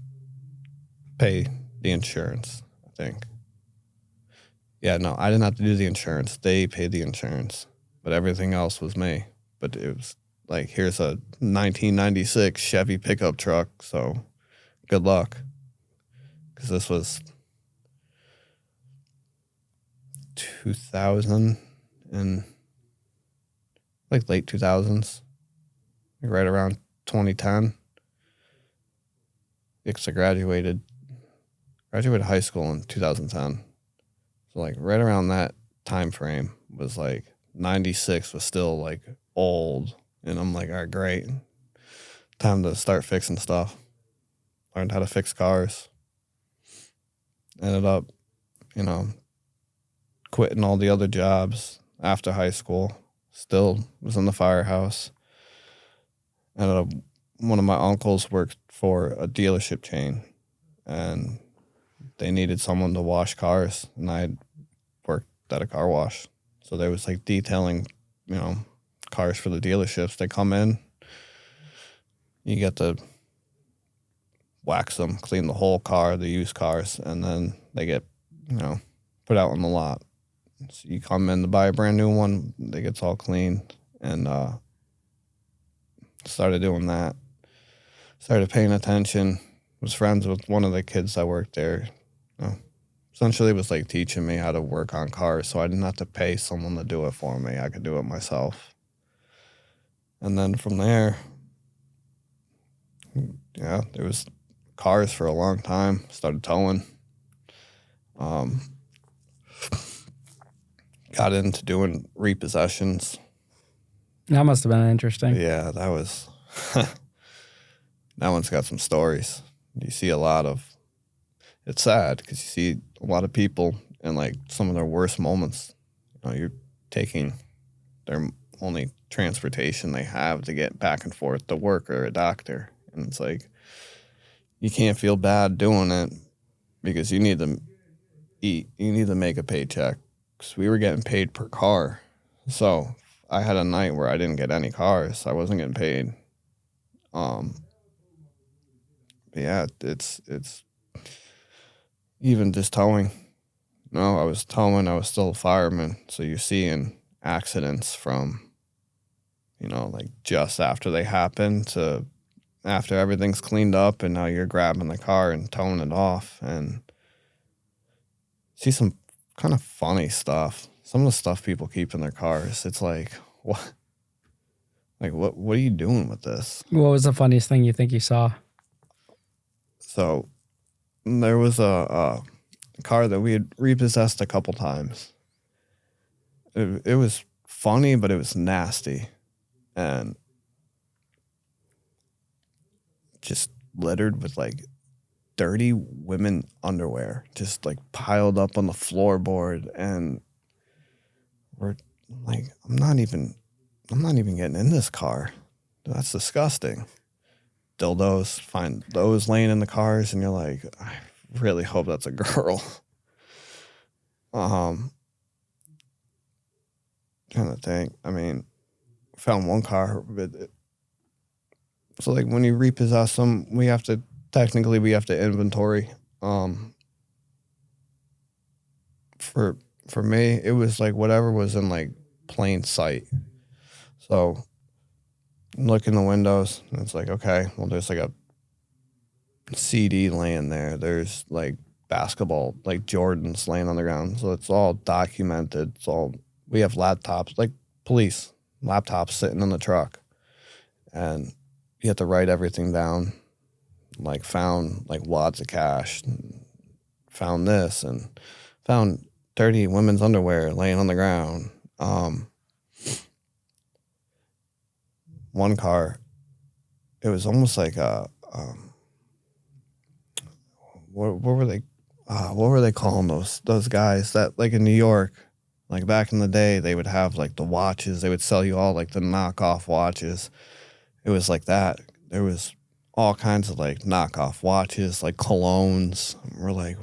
pay the insurance, I think. Yeah, no, I didn't have to do the insurance. They paid the insurance, but everything else was me. But it was like, here's a 1996 Chevy pickup truck, so good luck. Because this was 2000 and like late 2000s, like right around 2010. Because I graduated high school in 2010. So like right around that time frame was like 96 was still like old. And I'm like, all right, great. Time to start fixing stuff. Learned how to fix cars. Ended up, you know, quitting all the other jobs after high school. Still was in the firehouse. Ended up, one of my uncles worked for a dealership chain, and they needed someone to wash cars, and I worked at a car wash. So there was like detailing, cars for the dealerships. They come in, you get to wax them, clean the whole car, the used cars, and then they get, put out on the lot. So you come in to buy a brand new one, it gets all cleaned, and started doing that. Started paying attention. Was friends with one of the kids that worked there. Essentially, it was like teaching me how to work on cars, so I didn't have to pay someone to do it for me. I could do it myself. And then from there, there was cars for a long time. Started towing. Got into doing repossessions. That must have been interesting. Yeah, that was... That one's got some stories. You see a lot of... It's sad because you see a lot of people in like some of their worst moments. You're taking their only transportation they have to get back and forth to work or a doctor. And it's like, you can't feel bad doing it because you need to eat. You need to make a paycheck. Because we were getting paid per car. So I had a night where I didn't get any cars. I wasn't getting paid. Yeah, it's even just towing. No, I was towing. I was still a fireman. So you're seeing accidents from, like just after they happen to after everything's cleaned up, and now you're grabbing the car and towing it off, and see some kind of funny stuff. Some of the stuff people keep in their cars. It's like, what? Like, what are you doing with this? What was the funniest thing you think you saw? So there was a car that we had repossessed a couple times. It was funny, but it was nasty. And just littered with like dirty women underwear, just like piled up on the floorboard. And we're like, I'm not even getting in this car. That's disgusting. Dildos, find those laying in the cars, and you're like, I really hope that's a girl. Trying to think. I mean, found one car. So like when you repossess them, we have to inventory. For me, it was like whatever was in like plain sight. So look in the windows, and it's like, okay, well, there's like a CD laying there. There's like basketball, like Jordans laying on the ground. So it's all documented. We have laptops, like police laptops sitting in the truck, and you have to write everything down. Like found like wads of cash, found this, and found dirty women's underwear laying on the ground. One car, it was almost like what were they? What were they calling those guys that, like in New York, like back in the day, they would have like the watches. They would sell you all like the knockoff watches. It was like that. There was all kinds of like knockoff watches, like colognes. We're like,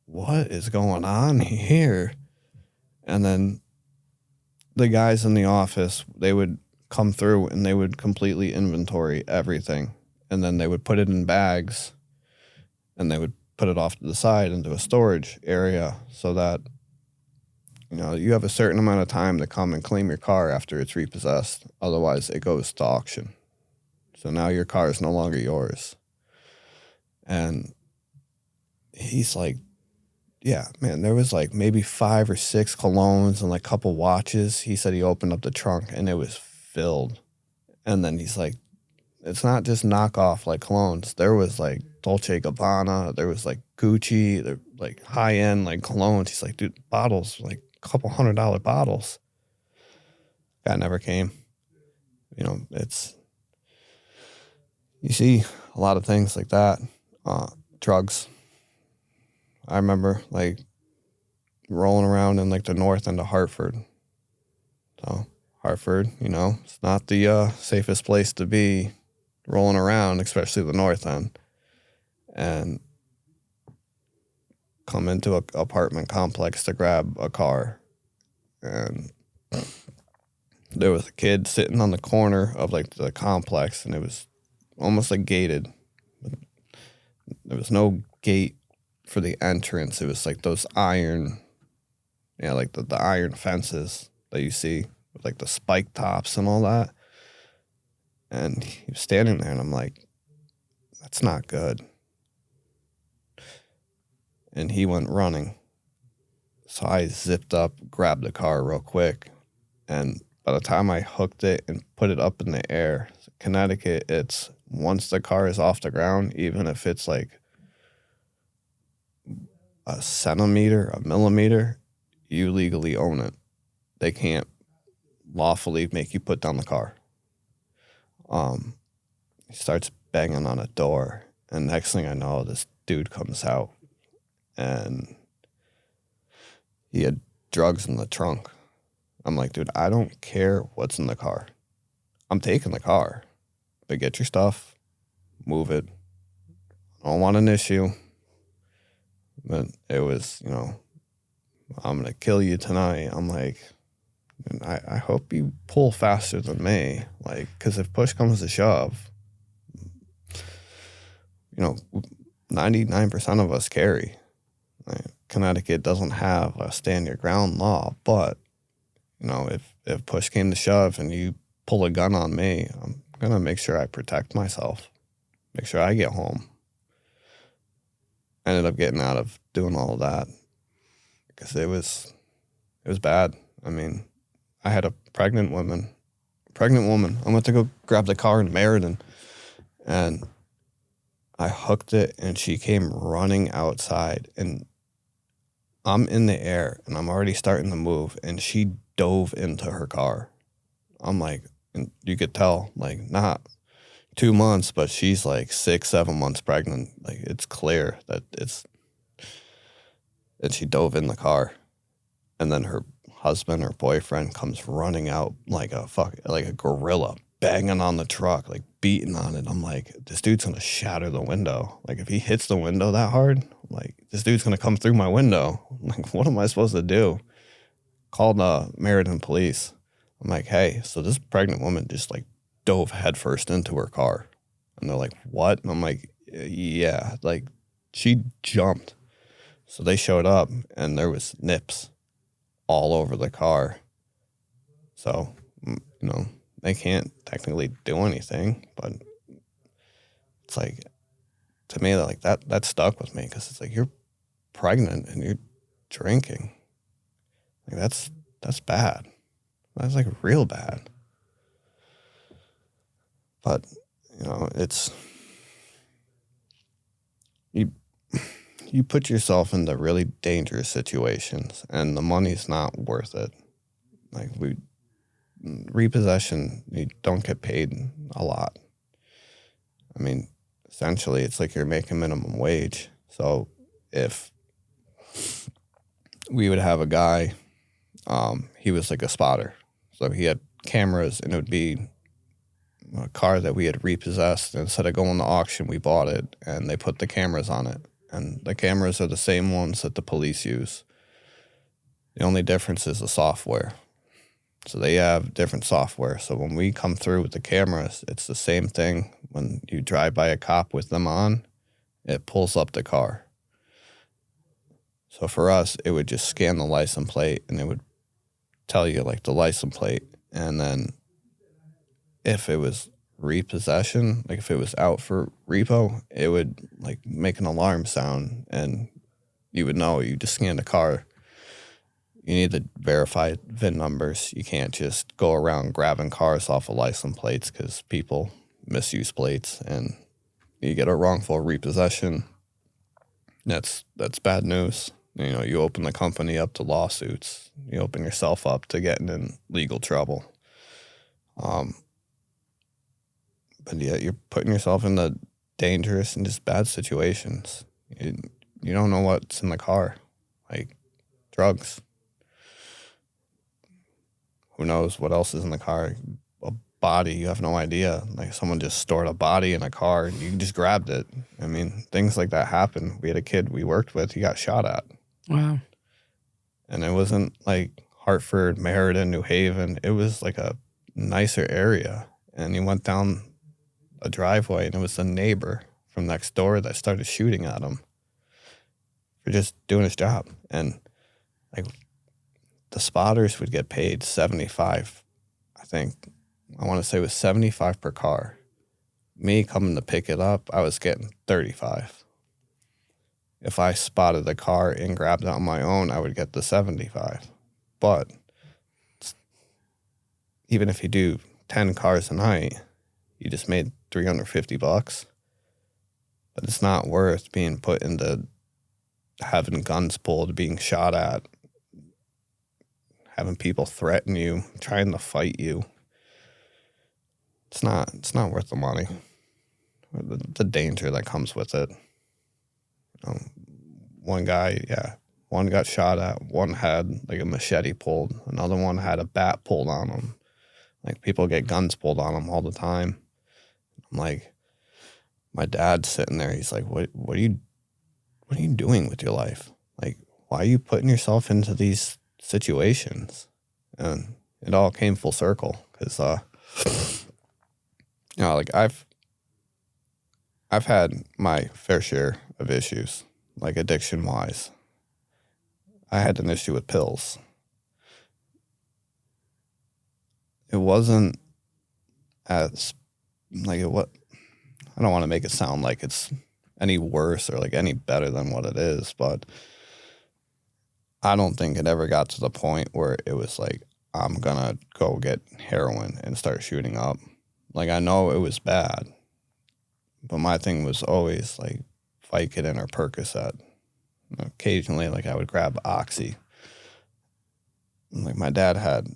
what is going on here? And then the guys in the office, they would come through and they would completely inventory everything. And then they would put it in bags, and they would put it off to the side into a storage area so that, you have a certain amount of time to come and claim your car after it's repossessed. Otherwise, it goes to auction. So now your car is no longer yours. And he's like, yeah, man, there was like maybe 5 or 6 colognes and like a couple watches. He said he opened up the trunk and it was filled. And then he's like, it's not just knockoff like colognes. There was like Dolce & Gabbana. There was like Gucci. like high-end like colognes. He's like, dude, bottles, like a couple $100 bottles. That never came. You know, you see a lot of things like that. Drugs. I remember like rolling around in like the north end of Hartford. So Hartford, you know, it's not the safest place to be rolling around, especially the north end. And come into an apartment complex to grab a car. And there was a kid sitting on the corner of like the complex, and it was almost like gated. There was no gate for the entrance. It was like those iron, like the iron fences that you see with like the spike tops and all that. And he was standing there, and I'm like, that's not good. And he went running. So I zipped up, grabbed the car real quick, and by the time I hooked it and put it up in the air, Connecticut, it's once the car is off the ground, even if it's like a centimeter, a millimeter, you legally own it. They can't lawfully make you put down the car. He starts banging on a door, and next thing I know, this dude comes out, and he had drugs in the trunk. I'm like, dude, I don't care what's in the car. I'm taking the car, but get your stuff, move it. I don't want an issue. But it was, you know, I'm going to kill you tonight. I'm like, I hope you pull faster than me. Like, because if push comes to shove, you know, 99% of us carry. Like, Connecticut doesn't have a stand your ground law, but, you know, if push came to shove and you pull a gun on me, I'm going to make sure I protect myself, make sure I get home. I ended up getting out of doing all of that because it was bad. I mean, I had a pregnant woman. I went to go grab the car in Meriden, and I hooked it, and she came running outside, and I'm in the air, and I'm already starting to move, and she dove into her car. I'm like, and you could tell, like, not 2 months, but she's like 6-7 months pregnant. Like, it's clear that and she dove in the car, and then her husband or boyfriend comes running out like a gorilla, banging on the truck, like beating on it. I'm like, this dude's gonna shatter the window. Like, if he hits the window that hard, like, this dude's gonna come through my window. Like, what am I supposed to do? Called Meriden police. I'm like, hey, so this pregnant woman just like dove headfirst into her car. And they're like, what? And I'm like, yeah, like, she jumped. So they showed up, and there was nips all over the car. So, you know, they can't technically do anything, but it's like, to me, like, that stuck with me, because it's like, you're pregnant and you're drinking. Like, that's bad. That's like real bad. But, you know, it's, you put yourself into really dangerous situations, and the money's not worth it. Like, repossession, you don't get paid a lot. I mean, essentially, it's like you're making minimum wage. So if we would have a guy, he was like a spotter. So he had cameras, and it would be a car that we had repossessed. Instead of going to auction, we bought it, and they put the cameras on it. And the cameras are the same ones that the police use. The only difference is the software. So they have different software. So when we come through with the cameras, it's the same thing. When you drive by a cop with them on, it pulls up the car. So for us, it would just scan the license plate, and it would tell you like the license plate. And then if it was repossession, like if it was out for repo, it would like make an alarm sound, and you would know. You just scan the car. You need to verify VIN numbers. You can't just go around grabbing cars off of license plates, because people misuse plates, and you get a wrongful repossession. That's bad news. You know, you open the company up to lawsuits. You open yourself up to getting in legal trouble. But yeah, you're putting yourself into dangerous and just bad situations. You don't know what's in the car, like drugs. Who knows what else is in the car? A body, you have no idea. Like someone just stored a body in a car and you just grabbed it. I mean, things like that happen. We had a kid we worked with, he got shot at. Wow. And it wasn't like Hartford, Meriden, New Haven. It was like a nicer area. And he went down a driveway and it was a neighbor from next door that started shooting at him for just doing his job. And like the spotters would get paid 75, I think. I want to say it was 75 per car. Me coming to pick it up, I was getting 35. If I spotted the car and grabbed it on my own, I would get the 75. But even if you do 10 cars a night, you just made $350. But it's not worth being put into having guns pulled, being shot at, having people threaten you, trying to fight you. It's not worth the money. The danger that comes with it. One got shot at. One had like a machete pulled. Another one had a bat pulled on him. Like people get guns pulled on them all the time. I'm like, my dad's sitting there. He's like, what are you doing with your life? Like, why are you putting yourself into these situations? And it all came full circle because, like I've had my fair share of issues, like addiction wise. I had an issue with pills. It wasn't as like it what I don't want to make it sound like it's any worse or like any better than what it is, but I don't think it ever got to the point where it was like, I'm gonna go get heroin and start shooting up. Like I know it was bad, but my thing was always like Vicodin or Percocet. Occasionally, like I would grab Oxy. Like my dad had,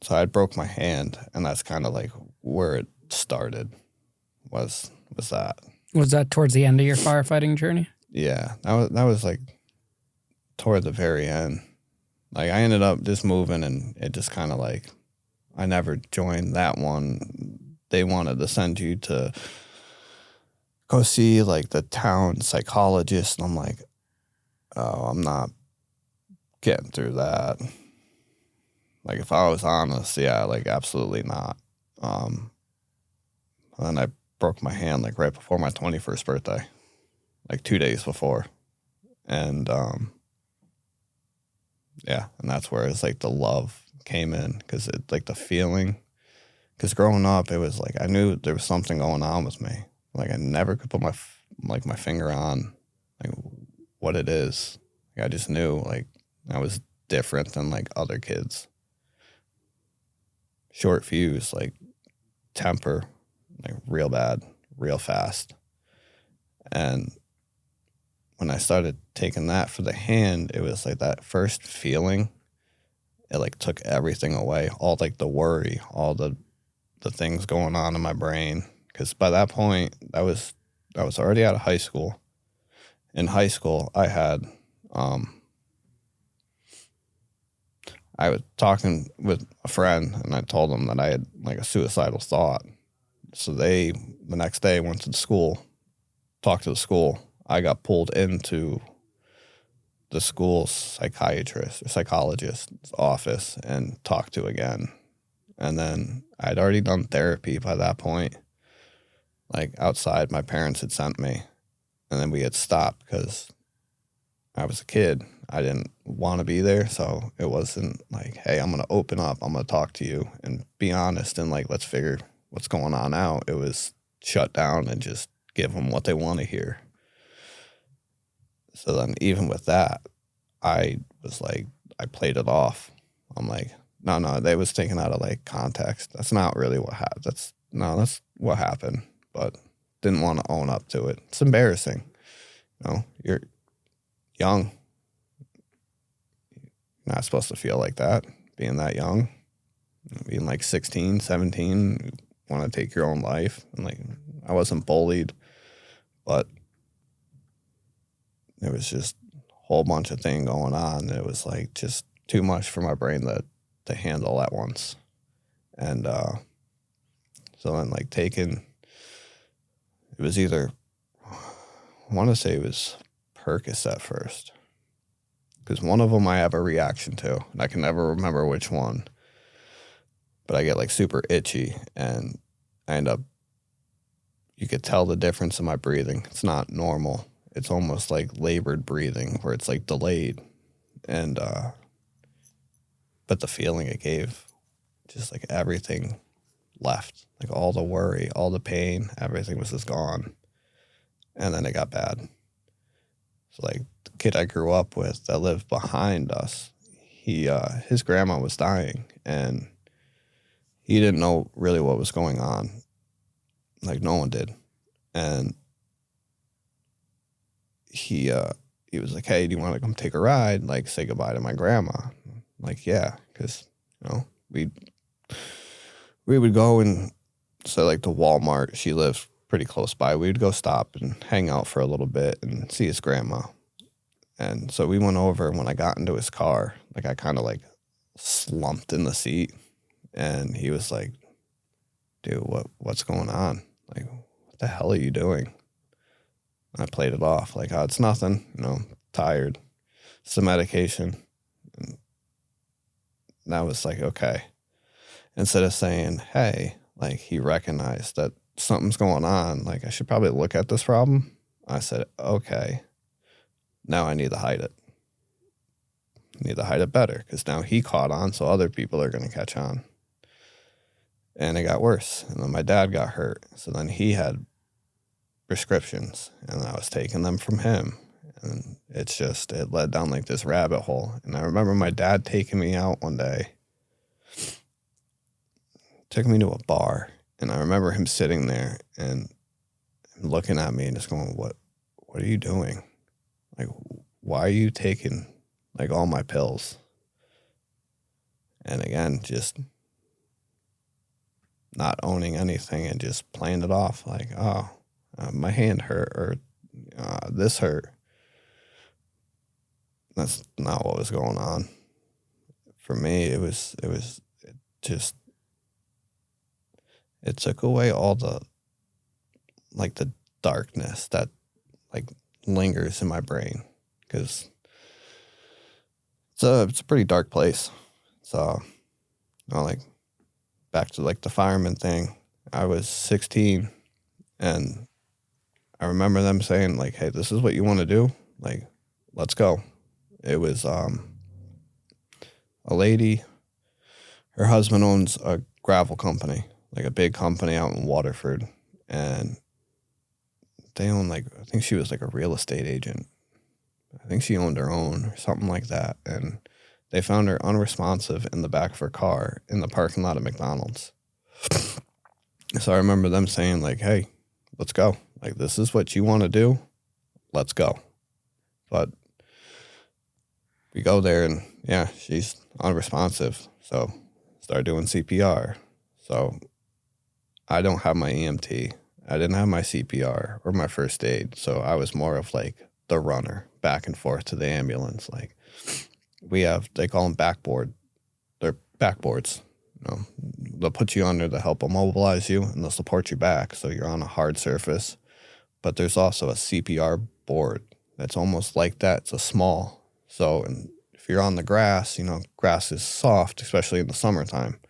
so I broke my hand, and that's kind of like where it started. Was that? Was that towards the end of your firefighting journey? Yeah, that was like toward the very end. Like I ended up just moving, and it just kind of like I never joined that one. They wanted to send you to go see like the town psychologist, and I'm like, oh, I'm not getting through that. Like if I was honest, yeah, like absolutely not. And then I broke my hand like right before my 21st birthday, like 2 days before. And yeah, and that's where it's like the love came in, because it like the feeling, because growing up, it was like I knew there was something going on with me. Like I never could put my finger on like what it is. Like, I just knew like I was different than like other kids. Short fuse, like temper, like real bad, real fast. And when I started taking that for the hand, it was like that first feeling, it like took everything away, all like the worry, all the things going on in my brain. Because by that point, I was already out of high school. In high school, I had, I was talking with a friend, and I told them that I had like a suicidal thought. So the next day went to the school, talked to the school. I got pulled into the school's psychologist's office and talked to again. And then I'd already done therapy by that point. Like outside, my parents had sent me, and then we had stopped because I was a kid. I didn't want to be there. So it wasn't like, hey, I'm going to open up. I'm going to talk to you and be honest and like, let's figure what's going on out. It was shut down and just give them what they want to hear. So then even with that, I was like, I played it off. I'm like, no, that was taken out of like context. That's not really what happened. That's what happened, but didn't want to own up to it. It's embarrassing. You know, young. You're not supposed to feel like that, being that young. Being like 16, 17, want to take your own life. And like, I wasn't bullied, but there was just a whole bunch of things going on. It was like just too much for my brain to handle at once. And so then like it was either, I want to say it was Percocet first. Because one of them I have a reaction to, and I can never remember which one. But I get like super itchy, and I end up, you could tell the difference in my breathing. It's not normal. It's almost like labored breathing where it's like delayed. And, but the feeling it gave, just like everything left, like all the worry, all the pain, everything was just gone. And then it got bad. So like the kid I grew up with that lived behind us, his grandma was dying, and he didn't know really what was going on. Like no one did. And he was like, hey, do you want to come take a ride? Like say goodbye to my grandma. I'm like, yeah. Cause we would go and so like the Walmart, she lived pretty close by. We'd go stop and hang out for a little bit and see his grandma. And so we went over, and when I got into his car, like I kind of like slumped in the seat. And he was like, dude, what's going on? Like, what the hell are you doing? And I played it off like, oh, it's nothing, tired. It's the medication. And that was like, okay. Instead of saying, hey, like he recognized that something's going on, like I should probably look at this problem. I said, okay, now I need to hide it. I need to hide it better because now he caught on, so other people are going to catch on. And it got worse. And then my dad got hurt. So then he had prescriptions, and I was taking them from him. And it led down like this rabbit hole. And I remember my dad taking me out one day, took me to a bar. And I remember him sitting there and looking at me and just going, what are you doing? Like, why are you taking like all my pills? And again, just not owning anything and just playing it off like, my hand hurt or this hurt. That's not what was going on. For me, it took away all the darkness that like lingers in my brain, because it's a pretty dark place. So, like back to like the fireman thing, I was 16, and I remember them saying like, hey, this is what you want to do? Like, let's go. It was a lady, her husband owns a gravel company, like a big company out in Waterford, and they own like, I think she was like a real estate agent. I think she owned her own or something like that. And they found her unresponsive in the back of her car in the parking lot of McDonald's. So I remember them saying like, hey, let's go. Like, this is what you want to do. Let's go. But we go there and yeah, she's unresponsive. So start doing CPR. So I don't have my EMT. I didn't have my CPR or my first aid. So I was more of like the runner back and forth to the ambulance. Like, they call them backboard. They're backboards. They'll put you under to help immobilize you, and they'll support you back so you're on a hard surface. But there's also a CPR board that's almost like that. It's a small. So if you're on the grass, grass is soft, especially in the summertime.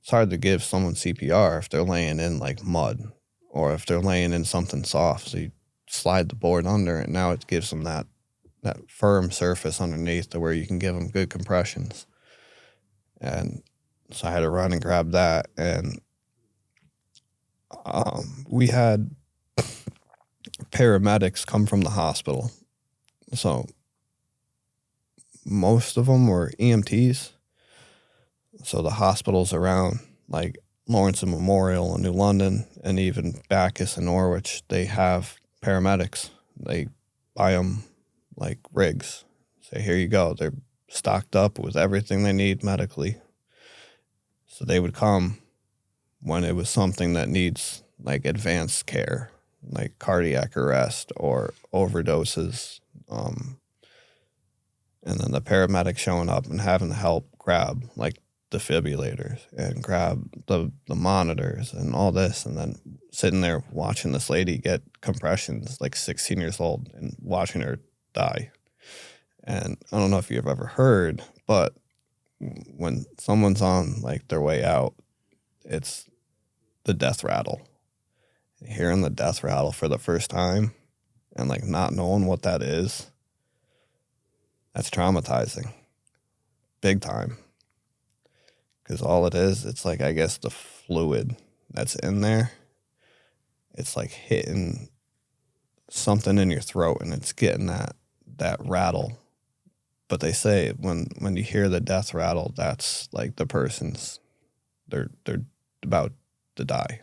It's hard to give someone CPR if they're laying in like mud or if they're laying in something soft. So you slide the board under, and now it gives them that firm surface underneath to where you can give them good compressions. And so I had to run and grab that. And we had paramedics come from the hospital. So most of them were EMTs. So the hospitals around, like Lawrence and Memorial in New London, and even Bacchus and Norwich, they have paramedics. They buy them like rigs. Say, here you go. They're stocked up with everything they need medically. So they would come when it was something that needs like advanced care, like cardiac arrest or overdoses. And then the paramedic showing up and having to help grab like defibrillators and grab the monitors and all this, and then sitting there watching this lady get compressions, like 16 years old, and watching her die. And I don't know if you've ever heard, but when someone's on like their way out, it's the death rattle. Hearing the death rattle for the first time and like not knowing what that is, that's traumatizing. Big time. Because all it is, it's like, I guess the fluid that's in there, it's like hitting something in your throat and it's getting that rattle. But they say when you hear the death rattle, that's like the person's, they're about to die.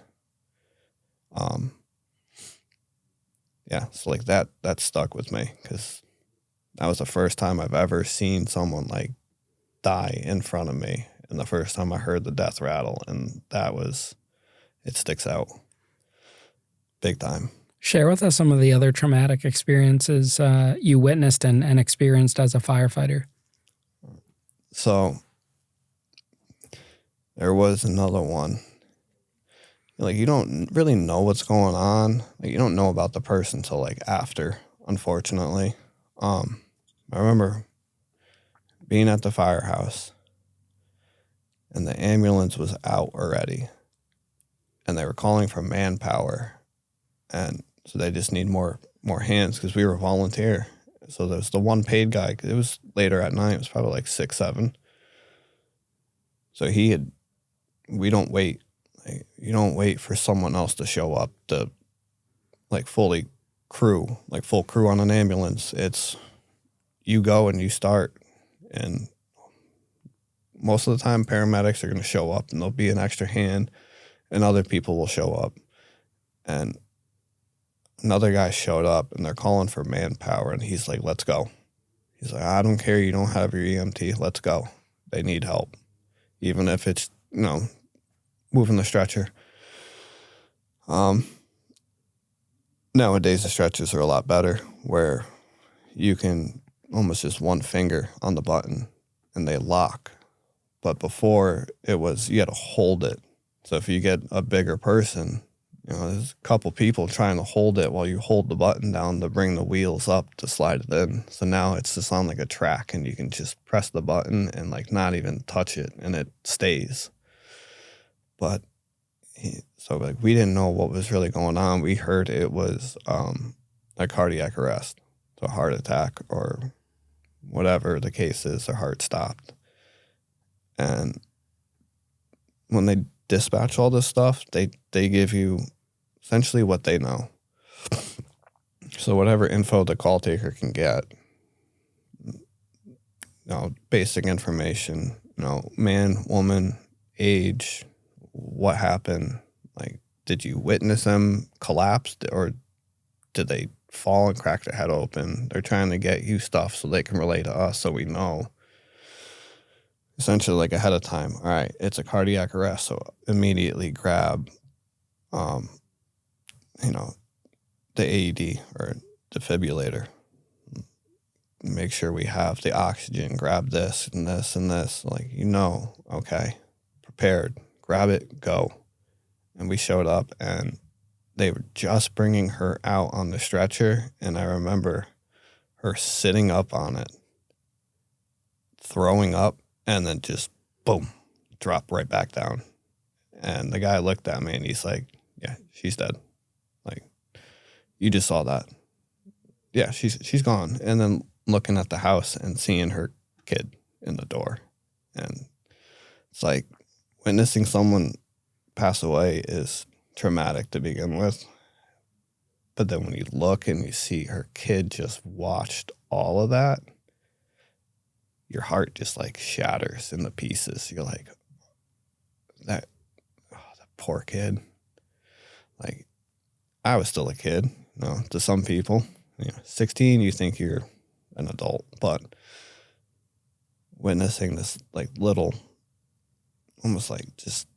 Yeah, so like that stuck with me because that was the first time I've ever seen someone like die in front of me, and the first time I heard the death rattle, and it sticks out big time. Share with us some of the other traumatic experiences you witnessed and experienced as a firefighter. So there was another one. Like, you don't really know what's going on. Like, you don't know about the person till like after, unfortunately. I remember being at the firehouse and the ambulance was out already and they were calling for manpower, and so they just need more hands because we were volunteer. So there's the one paid guy, 'cause it was later at night, it was probably like 6, 7. So we don't wait. Like, you don't wait for someone else to show up to like full crew on an ambulance. It's you go and you start, and most of the time paramedics are going to show up and there'll be an extra hand and other people will show up. And another guy showed up and they're calling for manpower and he's like, let's go. He's like, I don't care. You don't have your EMT. Let's go. They need help. Even if it's, moving the stretcher. Nowadays the stretchers are a lot better where you can almost just one finger on the button and they lock. But before it was, you had to hold it. So if you get a bigger person, there's a couple people trying to hold it while you hold the button down to bring the wheels up to slide it in. So now it's just on like a track and you can just press the button and like not even touch it and it stays. But so like we didn't know what was really going on. We heard it was a cardiac arrest, so a heart attack or whatever the case is, their heart stopped. And when they dispatch all this stuff, they give you essentially what they know. So whatever info the call taker can get, basic information, man, woman, age, what happened, like, did you witness them collapse or did they fall and crack their head open? They're trying to get you stuff so they can relay to us so we know. Essentially, like ahead of time, all right, it's a cardiac arrest, so immediately grab, the AED or defibrillator. Make sure we have the oxygen, grab this and this and this. Like, okay, prepared, grab it, go. And we showed up and they were just bringing her out on the stretcher. And I remember her sitting up on it, throwing up, and then just boom, drop right back down. And the guy looked at me and he's like, yeah, she's dead. Like, you just saw that. Yeah, she's gone. And then looking at the house and seeing her kid in the door. And it's like witnessing someone pass away is traumatic to begin with. But then when you look and you see her kid just watched all of that, your heart just like shatters into pieces. You're like, that poor kid. Like, I was still a kid, to some people. 16, you think you're an adult, but witnessing this like little, almost like just,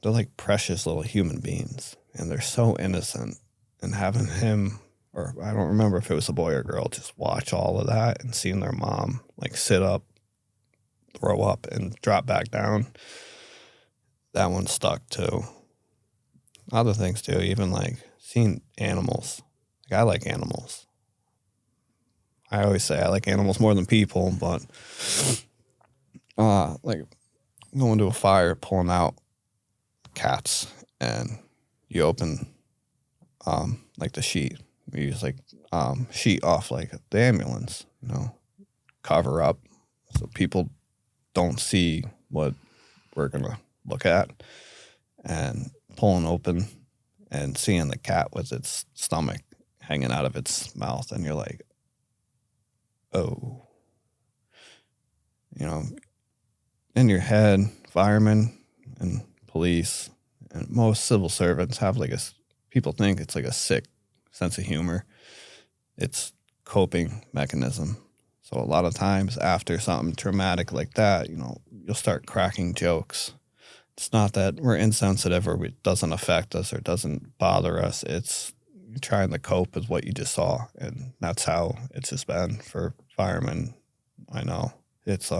they're like precious little human beings, and they're so innocent, and having him, or I don't remember if it was a boy or girl, just watch all of that and seeing their mom like sit up, throw up, and drop back down. That one stuck too. Other things too, even like seeing animals. Like I like animals. I always say I like animals more than people, but like going to a fire, pulling out cats, and you open like the sheet. We use like sheet off like the ambulance, cover up so people don't see what we're gonna look at, and pulling open and seeing the cat with its stomach hanging out of its mouth, and you're like, oh, in your head, firemen and police and most civil servants have like people think it's like a sick sense of humor. It's coping mechanism. So a lot of times after something traumatic like that, you'll start cracking jokes. It's not that we're insensitive or it doesn't affect us or doesn't bother us. It's trying to cope with what you just saw. And that's how it's just been for firemen. I know it's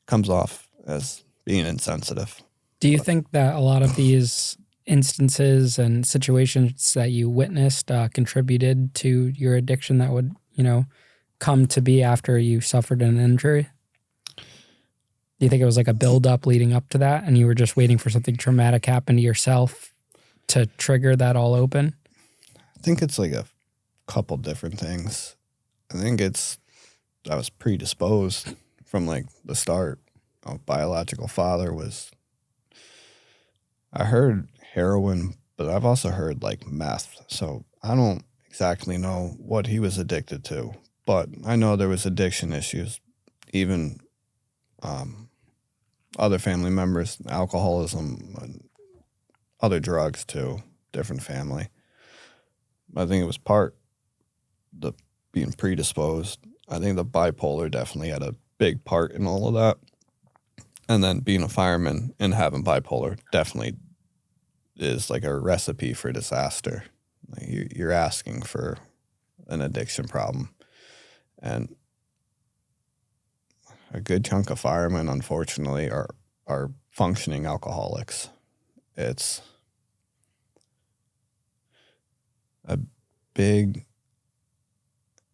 comes off as being insensitive. Do you think that a lot of these instances and situations that you witnessed contributed to your addiction that would, come to be after you suffered an injury? Do you think it was like a build-up leading up to that, and you were just waiting for something traumatic happen to yourself to trigger that all open? I think it's like a couple different things. I think I was predisposed from like the start. Biological father I heard heroin, but I've also heard like meth. So I don't exactly know what he was addicted to, but I know there was addiction issues, even other family members, alcoholism, and other drugs too, different family. I think it was the being predisposed. I think the bipolar definitely had a big part in all of that. And then being a fireman and having bipolar definitely is like a recipe for disaster. Like you're asking for an addiction problem. And a good chunk of firemen, unfortunately, are functioning alcoholics. It's a big,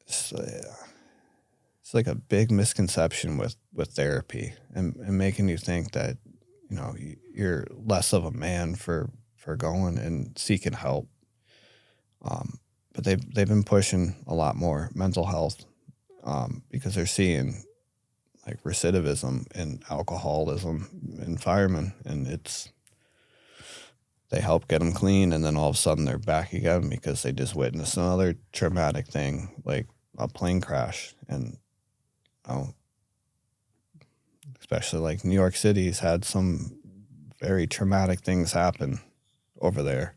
it's like a big misconception with therapy and making you think that, you're less of a man for going and seeking help. But they've been pushing a lot more mental health because they're seeing like recidivism and alcoholism in firemen, and they help get them clean, and then all of a sudden they're back again because they just witnessed another traumatic thing like a plane crash. And especially like New York City's had some very traumatic things happen over there,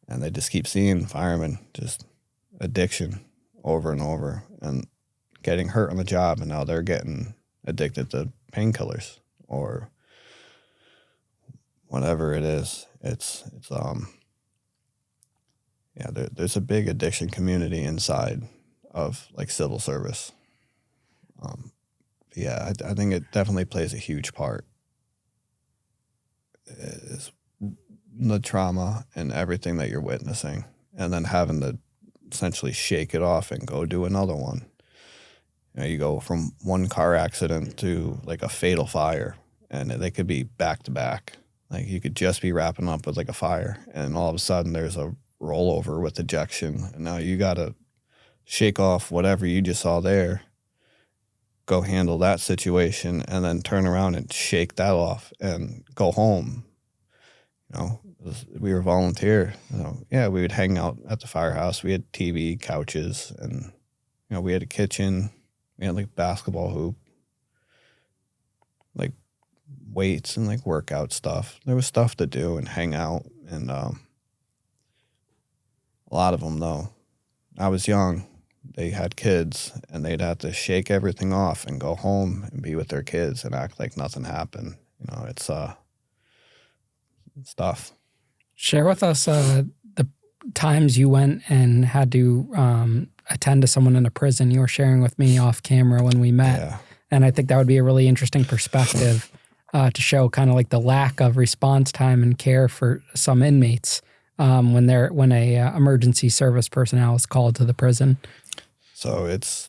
and they just keep seeing firemen just addiction over and over and getting hurt on the job, and now they're getting addicted to painkillers or whatever it is. There's a big addiction community inside of like civil service. I think it definitely plays a huge part. Is the trauma and everything that you're witnessing, and then having to essentially shake it off and go do another one. You go from one car accident to like a fatal fire, and they could be back to back. Like you could just be wrapping up with like a fire, and all of a sudden there's a rollover with ejection, and now you got to shake off whatever you just saw there, go handle that situation, and then turn around and shake that off and go home. We were volunteer. We would hang out at the firehouse. We had TV, couches, and we had a kitchen. We had like basketball hoop, like weights and like workout stuff. There was stuff to do and hang out. And a lot of them though, I was young. they had kids, and they'd have to shake everything off and go home and be with their kids and act like nothing happened. It's tough. Share with us the times you went and had to attend to someone in a prison. You were sharing with me off camera when we met. Yeah. And I think that would be a really interesting perspective to show kind of like the lack of response time and care for some inmates when a emergency service personnel is called to the prison. So it's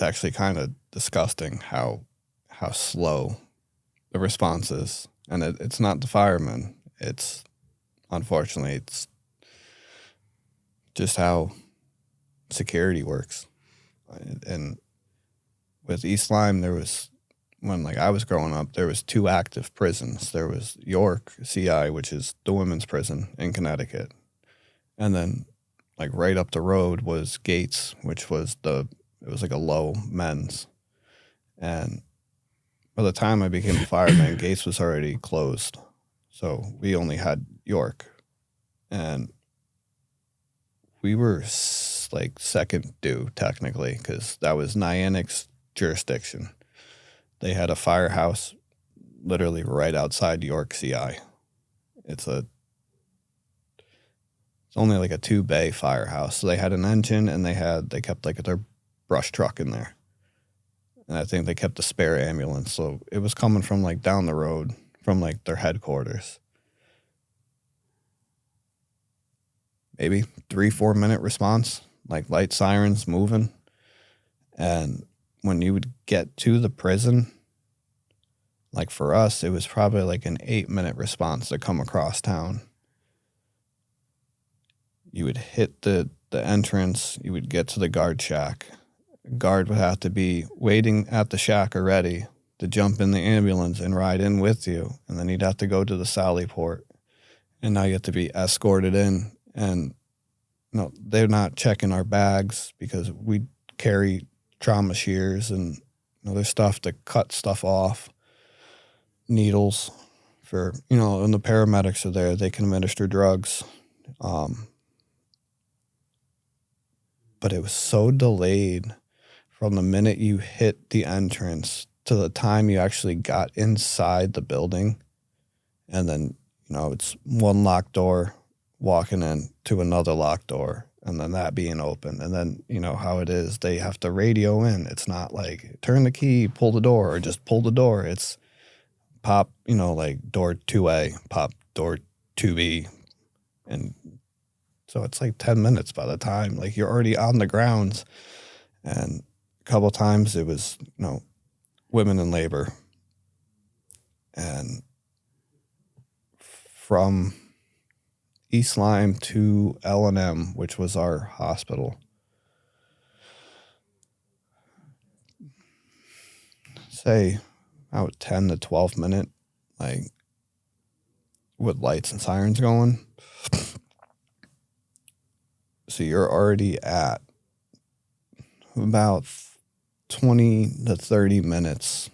actually kind of disgusting how slow the response is, and it's not the firemen. Unfortunately, it's just how security works. And with East Lyme, when I was growing up, there was 2 active prisons. There was York CI, which is the women's prison in Connecticut. And then right up the road was Gates, which was it was like a low men's. And by the time I became a fireman, Gates was already closed. So we only had York. And we were second due technically, because that was Nyanic's jurisdiction. They had a firehouse literally right outside York CI. It's only a 2-bay firehouse. So they had an engine, and they kept their brush truck in there. And I think they kept a spare ambulance. So it was coming from down the road from their headquarters. Maybe 3-4 minute response, light sirens moving. And when you would get to the prison, for us, it was probably an 8-minute response to come across town. You would hit the entrance, you would get to the guard shack. Guard would have to be waiting at the shack already to jump in the ambulance and ride in with you. And then you'd have to go to the Sally port. And now you have to be escorted in. And they're not checking our bags because we carry trauma shears and there's stuff to cut stuff off, needles for, and the paramedics are there. They can administer drugs. But it was so delayed from the minute you hit the entrance to the time you actually got inside the building. And then, it's one locked door walking in to another locked door, and then that being open. And then, how it is, they have to radio in. It's not turn the key, pull the door, or just pull the door. It's pop, door 2A, pop door 2B. And so it's 10 minutes by the time, you're already on the grounds. And a couple of times it was, women in labor. And from East Lyme to L&M, which was our hospital, say about 10 to 12 minute, with lights and sirens going. So you're already at about 20 to 30 minutes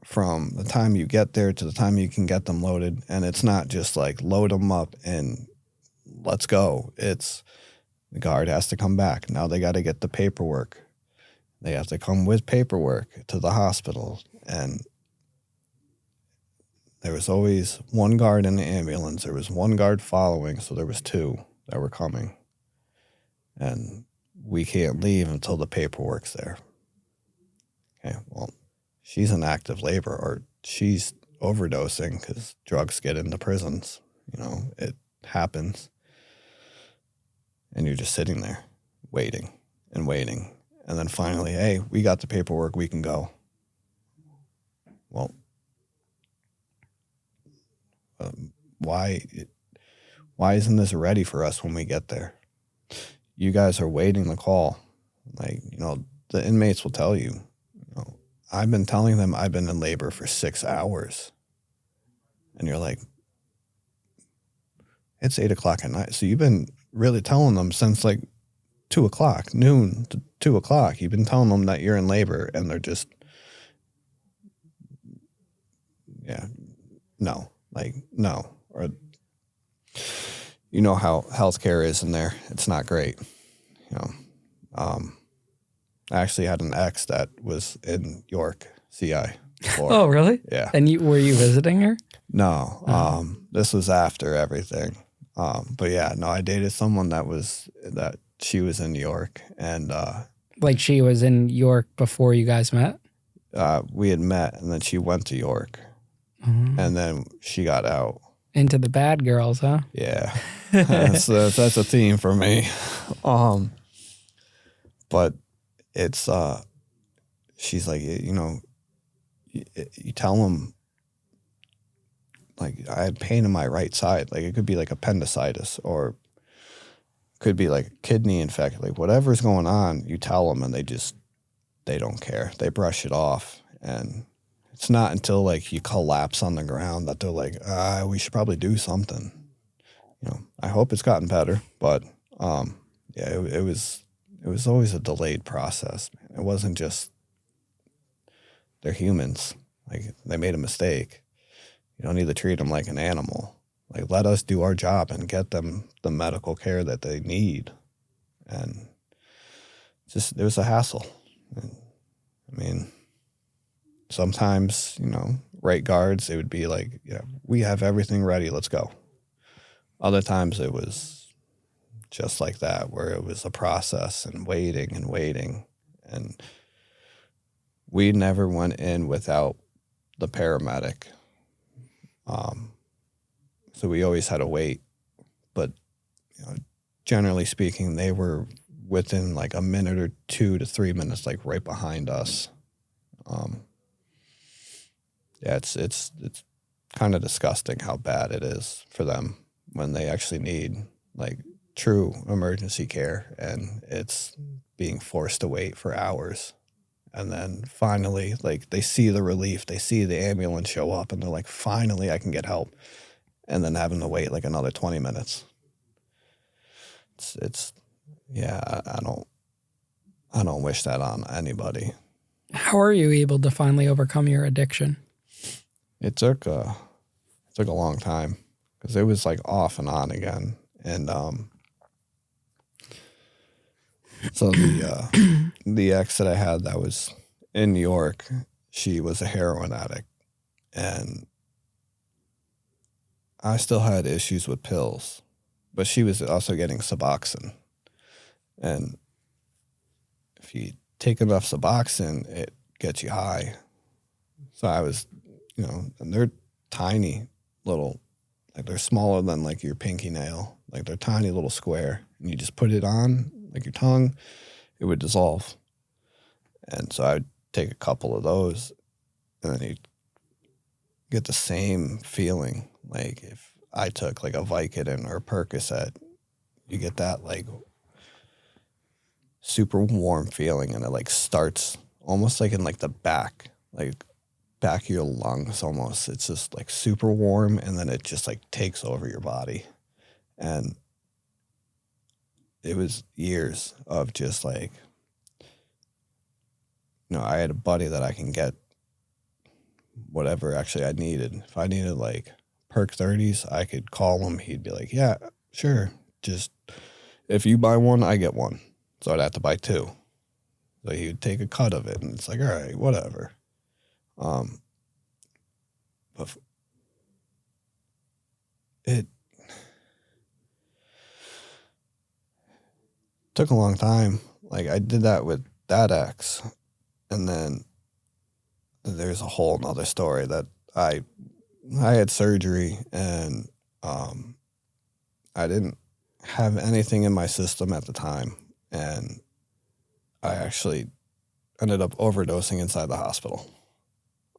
from the time you get there to the time you can get them loaded. And it's not just load them up and let's go. It's the guard has to come back. Now they got to get the paperwork. They have to come with paperwork to the hospital. And there was always one guard in the ambulance. There was one guard following, so there was 2 that were coming. And we can't leave until the paperwork's there. Okay, well, she's in active labor, or she's overdosing because drugs get into prisons. It happens. And you're just sitting there waiting and waiting. And then finally, hey, we got the paperwork, we can go. Well, why isn't this ready for us when we get there? You guys are waiting the call. The inmates will tell you, I've been telling them I've been in labor for 6 hours. And you're like, it's 8 o'clock at night. So you've been really telling them since 2 o'clock, noon to 2 o'clock. You've been telling them that you're in labor, and they're just, no. No. Or, how healthcare is in there. It's not great. I actually had an ex that was in York, CI. Before. Oh, really? Yeah. And were you visiting her? No. This was after everything. But yeah, no, I dated someone that she was in New York, and like she was in York before you guys met? We had met, and then she went to York, and then she got out. Into the bad girls, huh? Yeah, that's a theme for me. But it's she's like, you tell them, like, I had pain in my right side, like it could be like appendicitis or could be like kidney infection, like whatever's going on, you tell them and they don't care. They brush it off. And it's not until like you collapse on the ground that they're like, we should probably do something. I hope it's gotten better, but yeah, it was always a delayed process. It wasn't just they're humans. Like they made a mistake. You don't need to treat them like an animal. Like let us do our job and get them the medical care that they need. And it was a hassle. And, I mean, sometimes, right guards, it would be like, yeah, we have everything ready, let's go. Other times it was just like that, where it was a process and waiting. And we never went in without the paramedic. So we always had to wait. But generally speaking, they were within like a minute or 2 to 3 minutes, like right behind us. Yeah, it's kind of disgusting how bad it is for them when they actually need like true emergency care, and it's being forced to wait for hours. And then finally, like they see the relief, they see the ambulance show up, and they're like, finally I can get help. And then having to wait like another 20 minutes. It's yeah, I don't wish that on anybody. How are you able to finally overcome your addiction? It took a long time because it was like off and on again. And so the ex that I had that was in New York, she was a heroin addict, and I still had issues with pills, but she was also getting Suboxone. And if you take enough Suboxone, it gets you high. So I was, and they're tiny little, like they're smaller than like your pinky nail. Like they're tiny little square. And you just put it on, like your tongue, it would dissolve. And so I'd take a couple of those, and then you get the same feeling. Like if I took like a Vicodin or a Percocet, you get that like super warm feeling, and it like starts almost like in like the back of your lungs almost. It's just like super warm, and then it just like takes over your body. And it was years of just like, I had a buddy that I can get whatever actually I needed. If I needed like Perk 30s, I could call him. He'd be like, yeah, sure. Just if you buy one, I get one. So I'd have to buy 2. So he would take a cut of it, and it's like, all right, whatever. But it took a long time. Like I did that with that ex, and then there's a whole nother story that I had surgery, and I didn't have anything in my system at the time, and I actually ended up overdosing inside the hospital.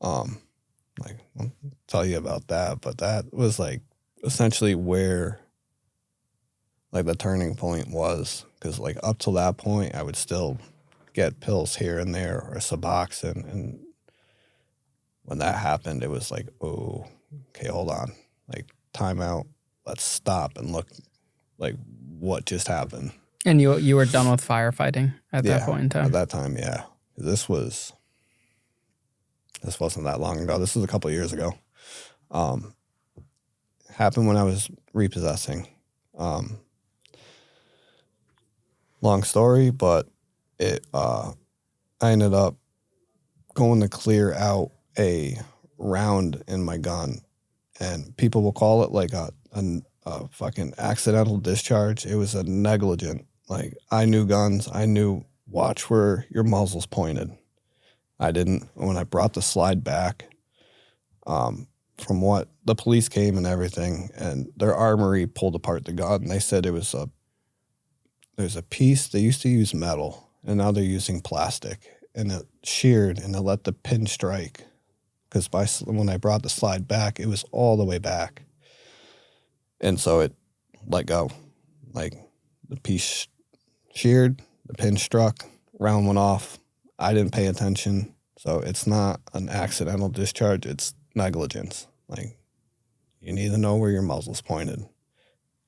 Like I'll tell you about that, but that was like essentially where like the turning point was, because like up till that point I would still get pills here and there or Suboxone, and when that happened it was like, oh, okay, hold on, like time out, let's stop and look like what just happened. And you were done with firefighting at that point in time? At that time, yeah. This wasn't that long ago. This was a couple of years ago. Happened when I was repossessing. Long story, but I ended up going to clear out a round in my gun, and people will call it like a fucking accidental discharge. It was a negligent. Like, I knew guns. I knew, watch where your muzzle's pointed. I didn't. When I brought the slide back, from what the police came and everything, and their armory pulled apart the gun, and they said there's a piece. They used to use metal, and now they're using plastic, and it sheared, and it let the pin strike. Because when I brought the slide back, it was all the way back. And so it let go. Like, the piece sheared, the pin struck, round went off. I didn't pay attention. So it's not an accidental discharge. It's negligence. Like, you need to know where your muzzle's pointed.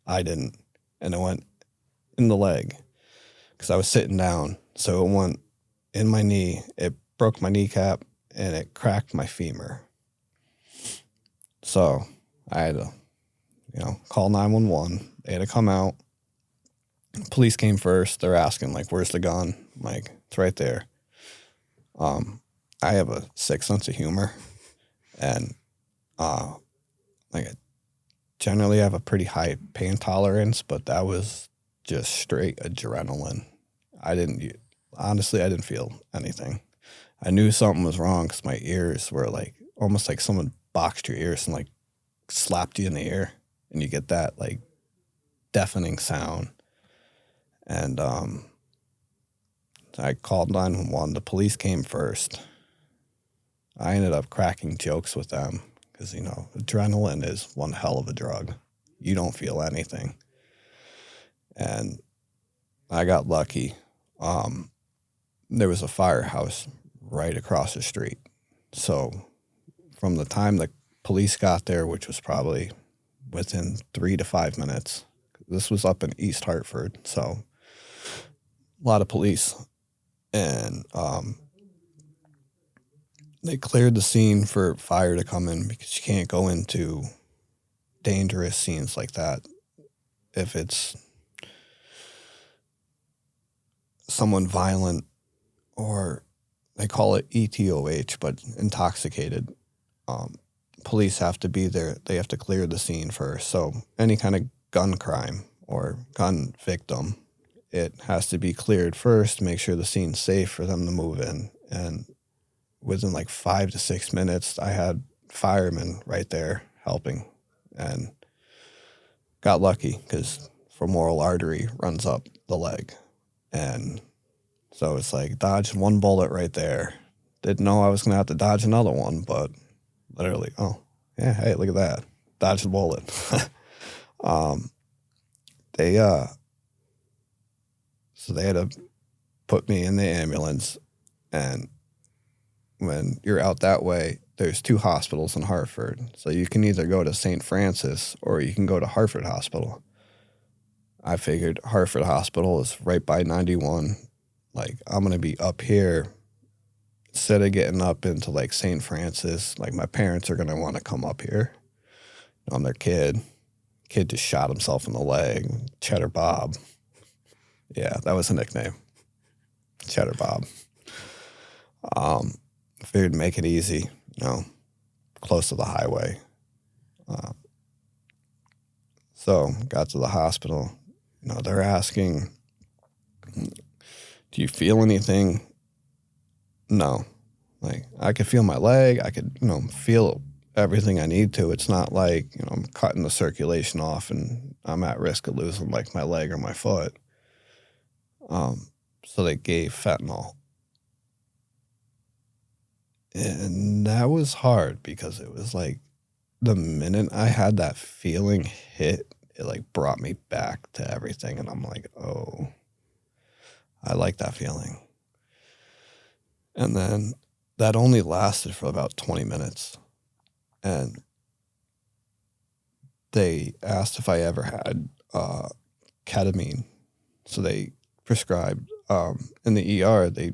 I didn't. And it went in the leg because I was sitting down. So it went in my knee. It broke my kneecap and it cracked my femur. So I had to, call 911. They had to come out. Police came first. They're asking, like, where's the gun? I'm like, it's right there. I have a sick sense of humor, and I generally have a pretty high pain tolerance, but that was just straight adrenaline. I didn't feel anything. I knew something was wrong because my ears were like almost like someone boxed your ears and like slapped you in the ear, and you get that like deafening sound. And I called 911. The police came first. I ended up cracking jokes with them because, adrenaline is one hell of a drug. You don't feel anything. And I got lucky. There was a firehouse right across the street. So from the time the police got there, which was probably within 3 to 5 minutes, this was up in East Hartford, so a lot of police. And they cleared the scene for fire to come in because you can't go into dangerous scenes like that if it's someone violent, or they call it ETOH, but intoxicated. Police have to be there. They have to clear the scene first. So any kind of gun crime or gun victim, it has to be cleared first to make sure the scene's safe for them to move in. And within like 5 to 6 minutes, I had firemen right there helping, and got lucky because femoral artery runs up the leg. And so it's like dodged one bullet right there. Didn't know I was going to have to dodge another one, but literally, oh, yeah, hey, look at that. Dodged the bullet. So they had to put me in the ambulance, and when you're out that way, there's 2 hospitals in Hartford. So you can either go to St. Francis or you can go to Hartford Hospital. I figured Hartford Hospital is right by 91. Like, I'm going to be up here instead of getting up into like St. Francis. Like, my parents are going to want to come up here. I'm their kid. Kid just shot himself in the leg. Cheddar Bob. Yeah, that was a nickname. Cheddar Bob. Figured to make it easy, close to the highway. So got to the hospital. They're asking, do you feel anything? No. Like, I could feel my leg. I could, feel everything I need to. It's not like, I'm cutting the circulation off and I'm at risk of losing like my leg or my foot. So they gave fentanyl. And that was hard because it was like the minute I had that feeling hit, it like brought me back to everything. And I'm like, oh, I like that feeling. And then that only lasted for about 20 minutes. And they asked if I ever had ketamine. So they prescribed, in the ER, they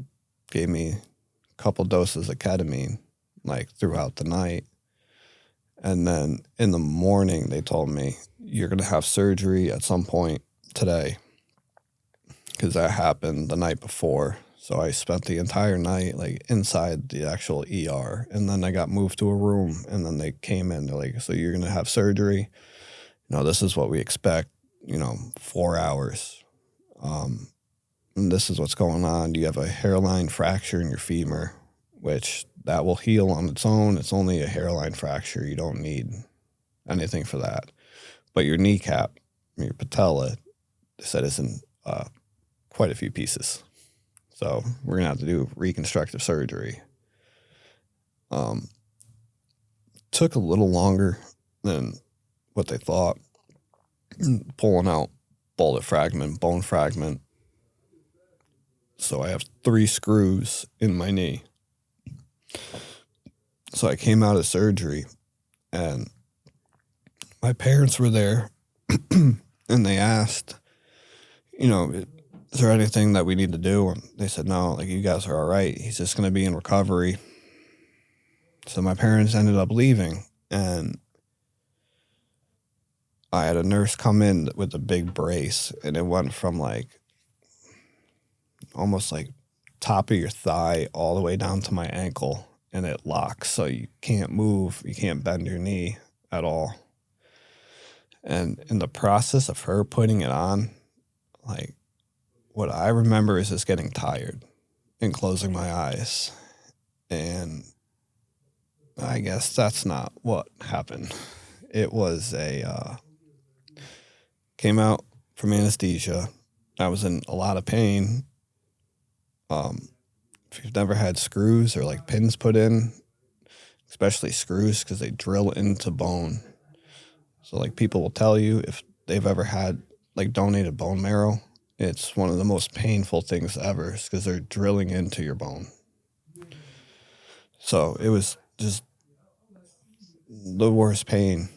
gave me a couple doses of ketamine, like throughout the night. And then in the morning, they told me, you're going to have surgery at some point today because that happened the night before. So I spent the entire night like inside the actual ER, and then I got moved to a room, and then they came in. They're like, "So you're gonna have surgery? This is what we expect. 4 hours. And this is what's going on. You have a hairline fracture in your femur, which that will heal on its own. It's only a hairline fracture. You don't need anything for that. But your kneecap, your patella, they said is in quite a few pieces. So we're going to have to do reconstructive surgery. Took a little longer than what they thought. Pulling out bullet fragment, bone fragment. So I have 3 screws in my knee. So I came out of surgery, and my parents were there, and they asked, is there anything that we need to do? And they said, no, like, you guys are all right. He's just going to be in recovery. So my parents ended up leaving, and I had a nurse come in with a big brace, and it went from like almost like top of your thigh all the way down to my ankle, and it locks. So you can't move. You can't bend your knee at all. And in the process of her putting it on, like, what I remember is just getting tired and closing my eyes. And I guess that's not what happened. It was came out from anesthesia. I was in a lot of pain. If you've never had screws or like pins put in, especially screws, because they drill into bone. So like people will tell you if they've ever had like donated bone marrow, it's one of the most painful things ever because they're drilling into your bone. So it was just the worst pain.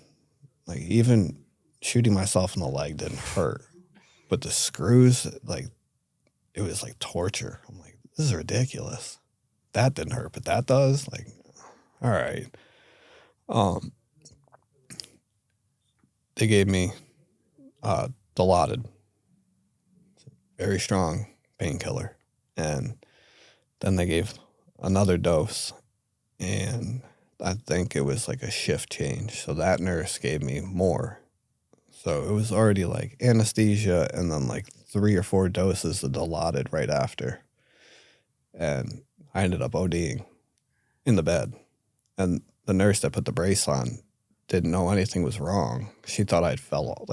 Like even shooting myself in the leg didn't hurt, but the screws, like, it was like torture. I'm like, this is ridiculous. That didn't hurt, but that does. Like, all right. They gave me Dilaudid, very strong painkiller, and then they gave another dose, and I think it was like a shift change. So that nurse gave me more. So it was already like anesthesia and then like 3 or 4 doses of Dilaudid right after. And I ended up ODing in the bed. And the nurse that put the brace on didn't know anything was wrong. She thought I fell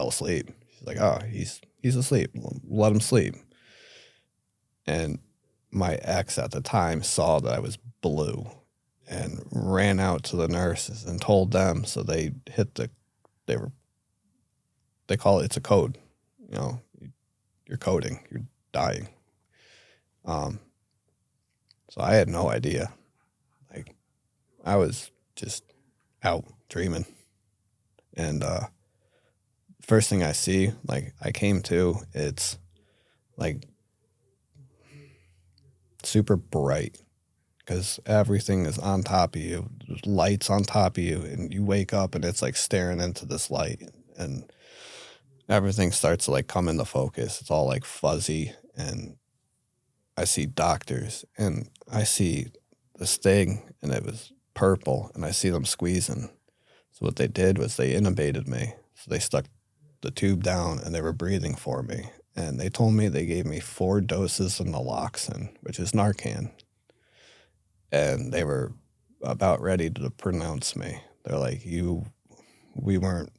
asleep. She's like, oh, he's asleep. Let him sleep. And my ex at the time saw that I was blue and ran out to the nurses and told them. So they call it's a code. You're coding, you're dying. So I had no idea. Like, I was just out dreaming. And first thing I see, like, I came to, it's like super bright because everything is on top of you. There's lights on top of you, and you wake up and it's like staring into this light, and everything starts to like come into focus. It's all like fuzzy, and I see doctors, and I see this thing, and it was purple, and I see them squeezing. So what they did was they intubated me. So they stuck the tube down, and they were breathing for me. And they told me they gave me 4 doses of naloxone, which is Narcan. And they were about ready to pronounce me. They're like, we weren't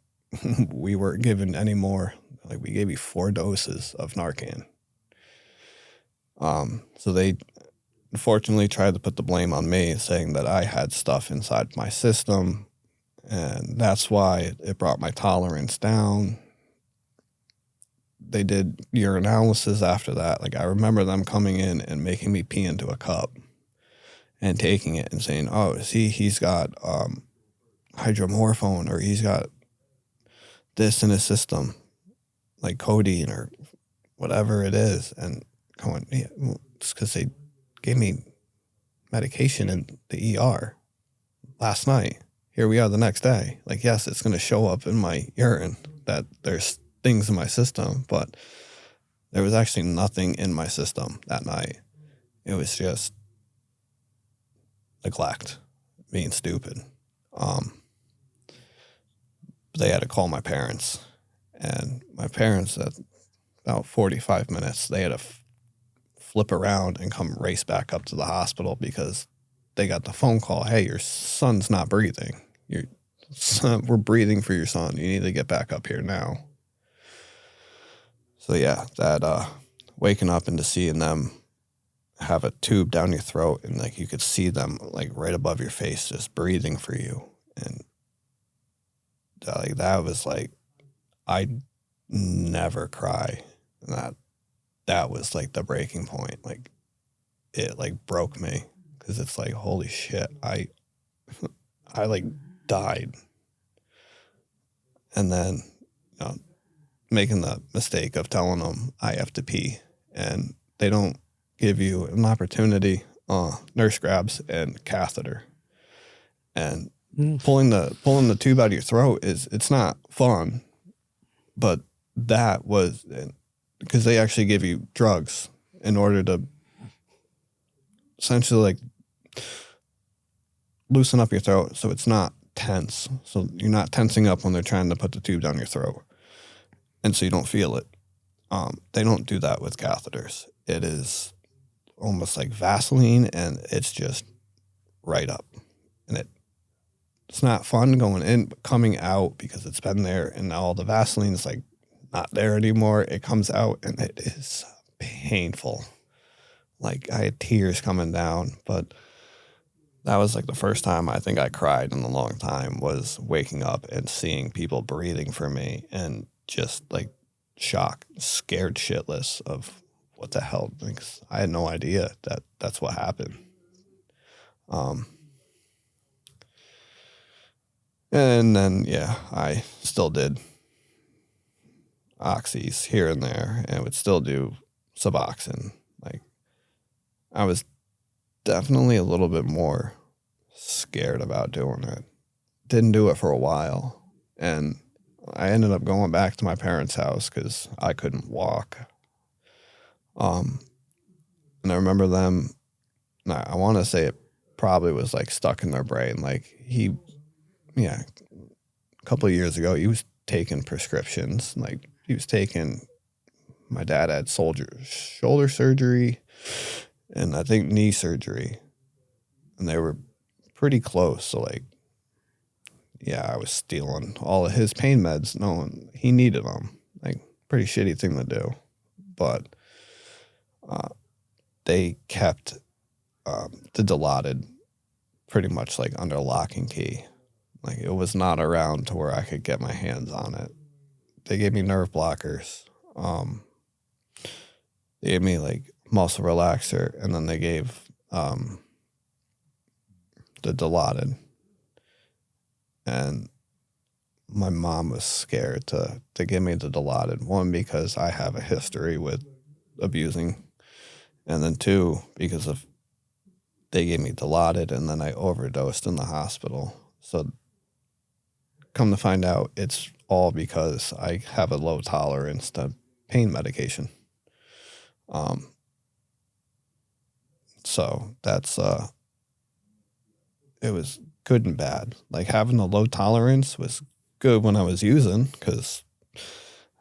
given any more. Like, we gave you 4 doses of Narcan. So they unfortunately tried to put the blame on me, saying that I had stuff inside my system, and that's why it brought my tolerance down. They did urinalysis after that. Like, I remember them coming in and making me pee into a cup and taking it and saying, oh, see, he's got hydromorphone, or he's got this in his system, like codeine or whatever it is. And going, yeah, well, it's because they gave me medication in the ER last night. Here we are the next day. Like, yes, it's going to show up in my urine that there's things in my system, but There was actually nothing in my system that night. It was just neglect, being stupid. They had to call my parents. And my parents, at about 45 minutes, they had to flip around and come race back up to the hospital because they got the phone call, hey, your son's not breathing. We're breathing for your son. You need to get back up here now. So yeah, that waking up and to seeing them have a tube down your throat and like you could see them like right above your face just breathing for you. And like that was like, I never cry. And that was like the breaking point. Like it like broke me because it's like, holy shit, I like died. And then, you know, making the mistake of telling them I have to pee and they don't give you an opportunity, nurse grabs and catheter. And pulling the tube out of your throat it's not fun, but that was because they actually give you drugs in order to essentially like loosen up your throat so it's not tense. So you're not tensing up when they're trying to put the tube down your throat. And so you don't feel it. They don't do that with catheters. It is almost like Vaseline and it's just right up. And it's not fun going in, but coming out because it's been there and now all the Vaseline is like not there anymore. It comes out and it is painful. Like I had tears coming down, but that was like the first time I think I cried in a long time was waking up and seeing people breathing for me and just like shock, scared shitless of what the hell. Because I had no idea that that's what happened. And then, yeah, I still did oxys here and there and would still do Suboxone. Like I was definitely a little bit more scared about doing it. Didn't do it for a while. And I ended up going back to my parents' house because I couldn't walk. And I remember them, I want to say it probably was like stuck in their brain. Like a couple of years ago, he was taking prescriptions. Like he was taking, my dad had shoulder surgery and I think knee surgery. And they were pretty close. So like, yeah, I was stealing all of his pain meds knowing he needed them. Like pretty shitty thing to do. But they kept the Dilaudid pretty much like under lock and key. Like it was not around to where I could get my hands on it. They gave me nerve blockers. They gave me like muscle relaxer, and then they gave the Dilaudid. And my mom was scared to give me the Dilaudid. One, because I have a history with abusing, and then two, because of they gave me Dilaudid, and then I overdosed in the hospital. So come to find out, it's all because I have a low tolerance to pain medication. So that's it was good and bad. Like having a low tolerance was good when I was using because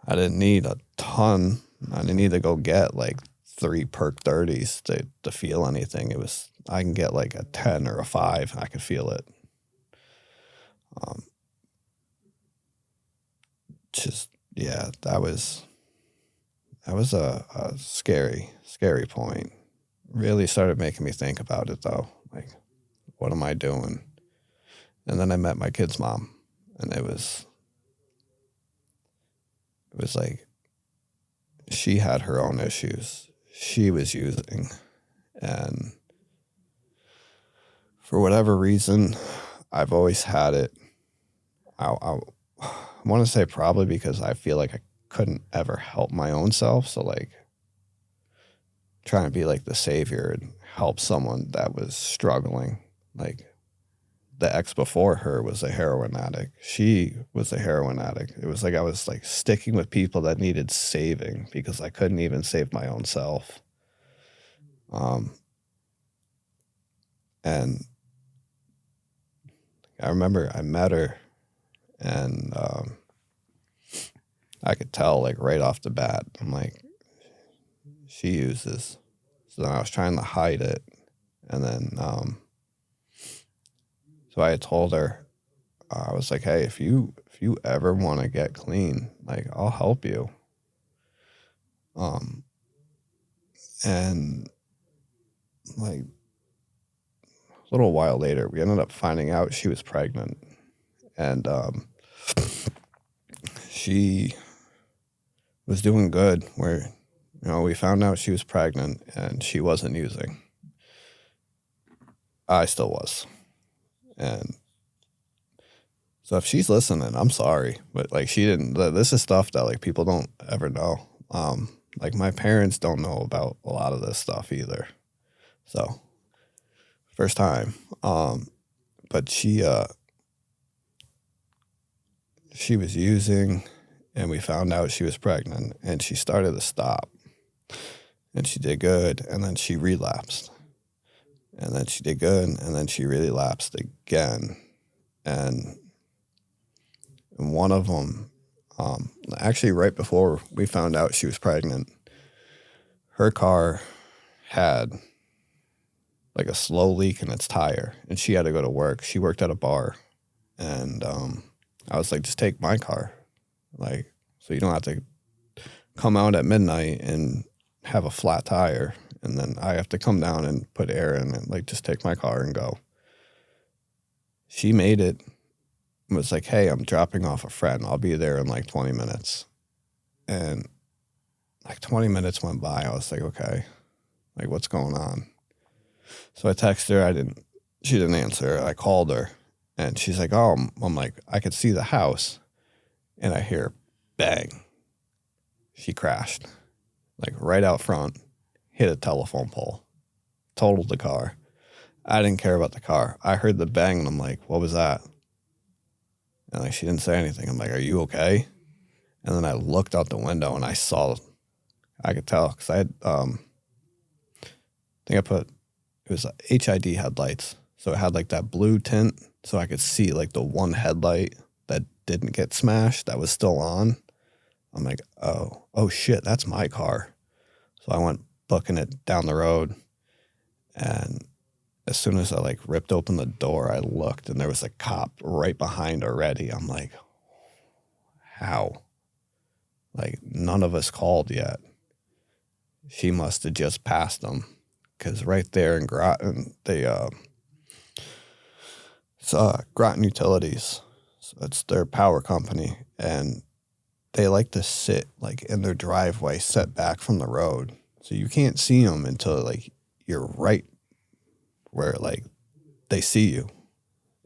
I didn't need a ton. I didn't need to go get like 3 perk 30s to feel anything. It was, I can get like a 10 or a 5. I could feel it. Just, yeah, that was a scary point. Really started making me think about it though. Like, what am I doing? And then I met my kid's mom, and it was like she had her own issues. She was using, and for whatever reason, I've always had it. I want to say probably because I feel like I couldn't ever help my own self. So like trying to be like the savior and help someone that was struggling. Like the ex before her was a heroin addict. She was a heroin addict. It was like I was like sticking with people that needed saving because I couldn't even save my own self. And I remember I met her, and I could tell like right off the bat. I'm like, she uses. So then I was trying to hide it, and then so I had told her, I was like, hey, if you ever want to get clean, like I'll help you. And like a little while later, we ended up finding out she was pregnant, and she was doing good. Where we found out she was pregnant and she wasn't using. I still was, and so if she's listening, I'm sorry, but like she didn't. This is stuff that like people don't ever know. Like my parents don't know about a lot of this stuff either. So first time. But she was using, and we found out she was pregnant, and she started to stop, and she did good, and then she relapsed, and then she did good, and then she relapsed again, and one of them, actually right before we found out she was pregnant, her car had like a slow leak in its tire, and she had to go to work. She worked at a bar, and I was like, just take my car, like, so you don't have to come out at midnight and have a flat tire, and then I have to come down and put air in it. Like, just take my car and go. She made it. Was like, hey, I'm dropping off a friend. I'll be there in like 20 minutes. And like 20 minutes went by. I was like, okay, like what's going on? So I texted her. She didn't answer. I called her, and she's like, oh, I'm like, I could see the house, and I hear bang. She crashed like right out front, hit a telephone pole, totaled the car. I didn't care about the car. I heard the bang, and I'm like, what was that? And like, she didn't say anything. I'm like, are you okay? And then I looked out the window, and I could tell, because I had, I think it was HID headlights. So it had like that blue tint, so I could see like the one headlight that didn't get smashed that was still on. I'm like, oh shit, that's my car. So I went booking it down the road, and as soon as I like ripped open the door, I looked, and there was a cop right behind already. I'm like, how? Like, none of us called yet. She must have just passed them, because right there in Groton, it's Groton Utilities. So it's their power company, and they like to sit like in their driveway, set back from the road, so you can't see them until like you're right where like they see you.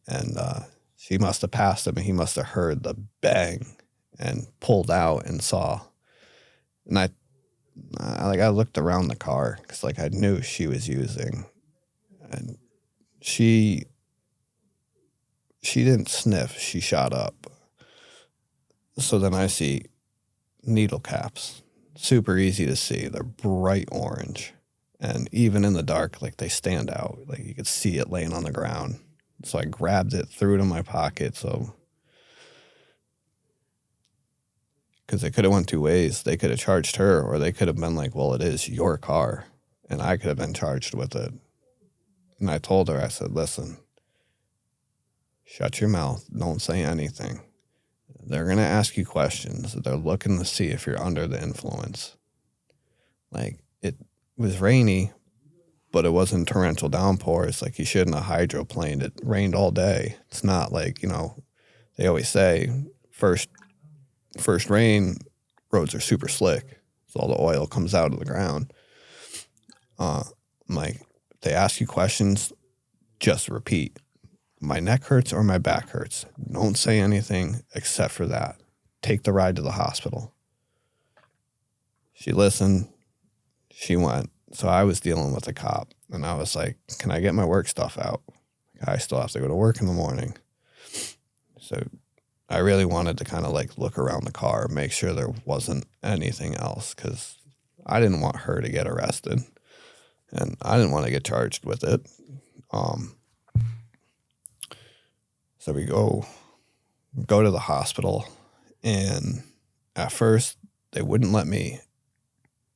And she must have passed him, and he must have heard the bang and pulled out and saw. And I looked around the car, because like I knew she was using, and she didn't sniff, she shot up. So then I see needle caps, super easy to see. They're bright orange, and even in the dark, like they stand out. Like you could see it laying on the ground. So I grabbed it, threw it in my pocket. So, because they could have went two ways. They could have charged her, or they could have been like, well, it is your car, and I could have been charged with it. And I told her, I said, listen, shut your mouth. Don't say anything. They're going to ask you questions. They're looking to see if you're under the influence. Like, it was rainy, but it wasn't torrential downpours. Like, you shouldn't have hydroplaned. It rained all day. It's not like, they always say first rain, roads are super slick. So all the oil comes out of the ground. Like, they ask you questions, just repeat. My neck hurts or my back hurts. Don't say anything except for that. Take the ride to the hospital. She listened. She went. So I was dealing with a cop, and I was like, can I get my work stuff out? I still have to go to work in the morning. So I really wanted to kind of like look around the car, make sure there wasn't anything else, because I didn't want her to get arrested and I didn't want to get charged with it. So we go to the hospital, and at first they wouldn't let me.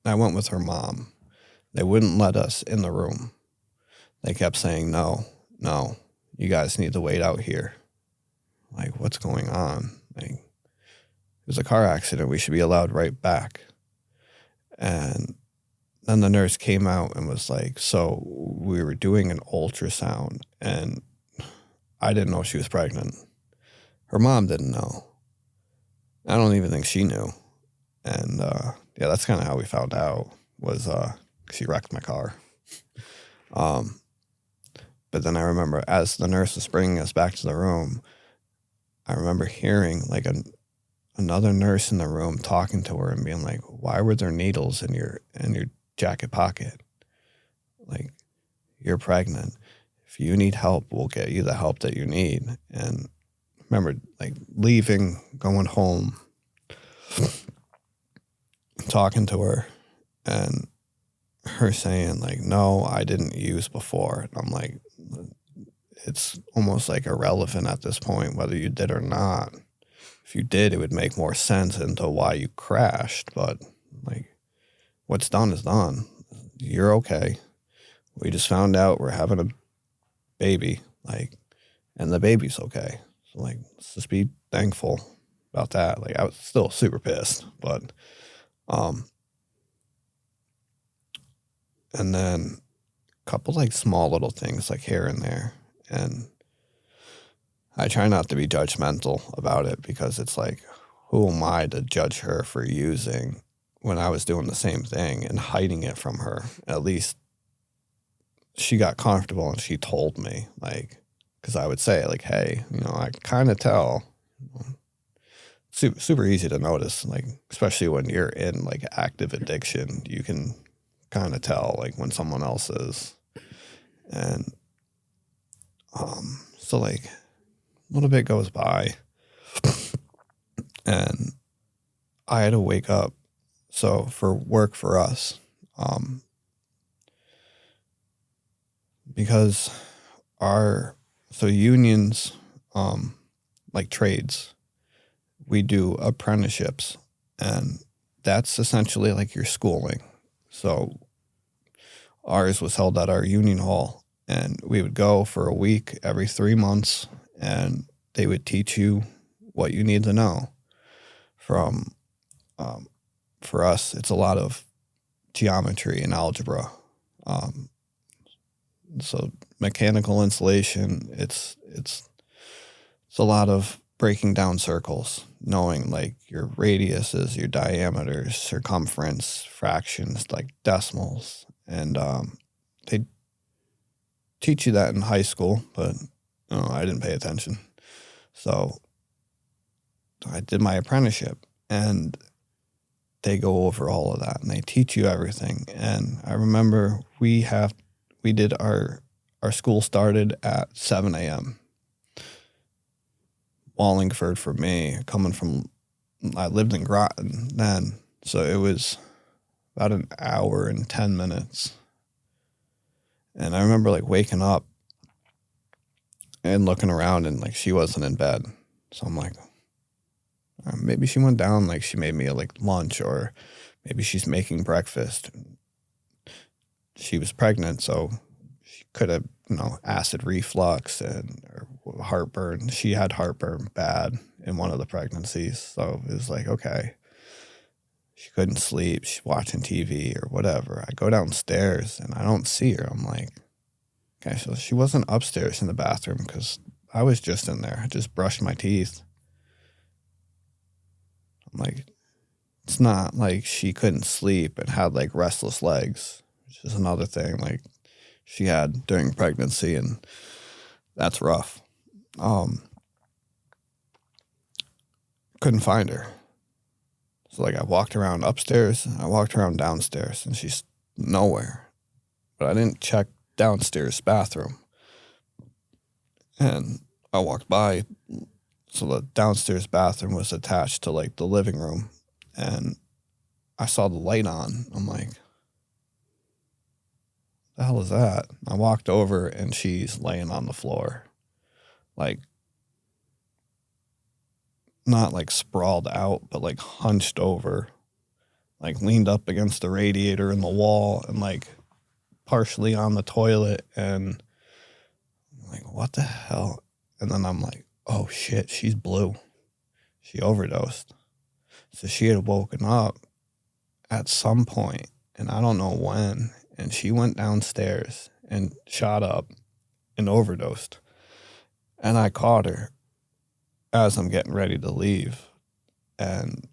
I went with her mom. They wouldn't let us in the room. They kept saying, no, you guys need to wait out here. Like, what's going on? Like, it was a car accident. We should be allowed right back. And then the nurse came out and was like, so we were doing an ultrasound, and I didn't know she was pregnant. Her mom didn't know. I don't even think she knew. And yeah, that's kind of how we found out, was she wrecked my car. But then I remember as the nurse was bringing us back to the room, I remember hearing like another nurse in the room talking to her and being like, why were there needles in your jacket pocket? Like, you're pregnant. If you need help, we'll get you the help that you need. And I remember like leaving, going home, talking to her, and her saying like, no, I didn't use before. And I'm like, it's almost like irrelevant at this point whether you did or not. If you did, it would make more sense into why you crashed. But like, what's done is done. You're okay. We just found out we're having a baby, like, and the baby's okay. So like, let's just be thankful about that. Like, I was still super pissed, but and then a couple like small little things like here and there. And I try not to be judgmental about it, because it's like, who am I to judge her for using when I was doing the same thing and hiding it from her? At least she got comfortable and she told me, like, because I would say like, hey, I kind of tell. Super easy to notice, like, especially when you're in like active addiction, you can kind of tell like when someone else is. And so like a little bit goes by and I had to wake up. So for work for us, because unions, like trades, we do apprenticeships, and that's essentially like your schooling. So ours was held at our union hall, and we would go for a week every 3 months, and they would teach you what you need to know. From, for us, it's a lot of geometry and algebra. So mechanical insulation, it's a lot of breaking down circles, knowing like your radiuses, your diameters, circumference, fractions, like decimals. And they teach you that in high school, but I didn't pay attention. So I did my apprenticeship, and they go over all of that and they teach you everything. And I remember our school started at 7 a.m. Wallingford for me, I lived in Groton then, so it was about an hour and 10 minutes. And I remember like waking up and looking around, and like she wasn't in bed. So I'm like, maybe she went down, like she made me like lunch, or maybe she's making breakfast. She was pregnant, so she could have, acid reflux or heartburn. She had heartburn bad in one of the pregnancies. So it was like, okay, she couldn't sleep. She's watching TV or whatever. I go downstairs and I don't see her. I'm like, okay, so she wasn't upstairs in the bathroom, because I was just in there. I just brushed my teeth. I'm like, it's not like she couldn't sleep and had like restless legs, which is another thing like she had during pregnancy, and that's rough. Couldn't find her. So like I walked around upstairs, I walked around downstairs, and she's nowhere. But I didn't check downstairs bathroom. And I walked by, so the downstairs bathroom was attached to like the living room, and I saw the light on. I'm like, the hell is that? I walked over and she's laying on the floor, like not like sprawled out, but like hunched over, like leaned up against the radiator in the wall and like partially on the toilet. And I'm like, what the hell? And then I'm like, oh shit, she's blue. She overdosed. So she had woken up at some point, and I don't know when, and she went downstairs and shot up and overdosed. And I caught her as I'm getting ready to leave. And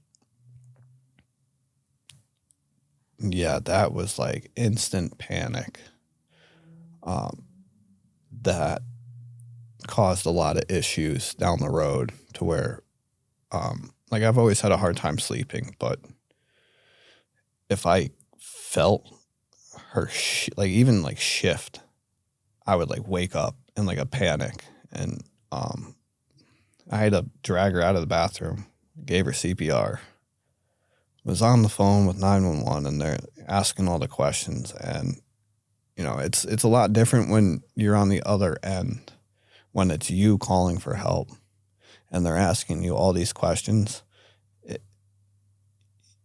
yeah, that was like instant panic. That caused a lot of issues down the road to where, like I've always had a hard time sleeping, but if I felt her, like even like shift, I would like wake up in like a panic. And I had to drag her out of the bathroom, gave her CPR, was on the phone with 911, and they're asking all the questions. And, you know, it's a lot different when you're on the other end, when it's you calling for help and they're asking you all these questions.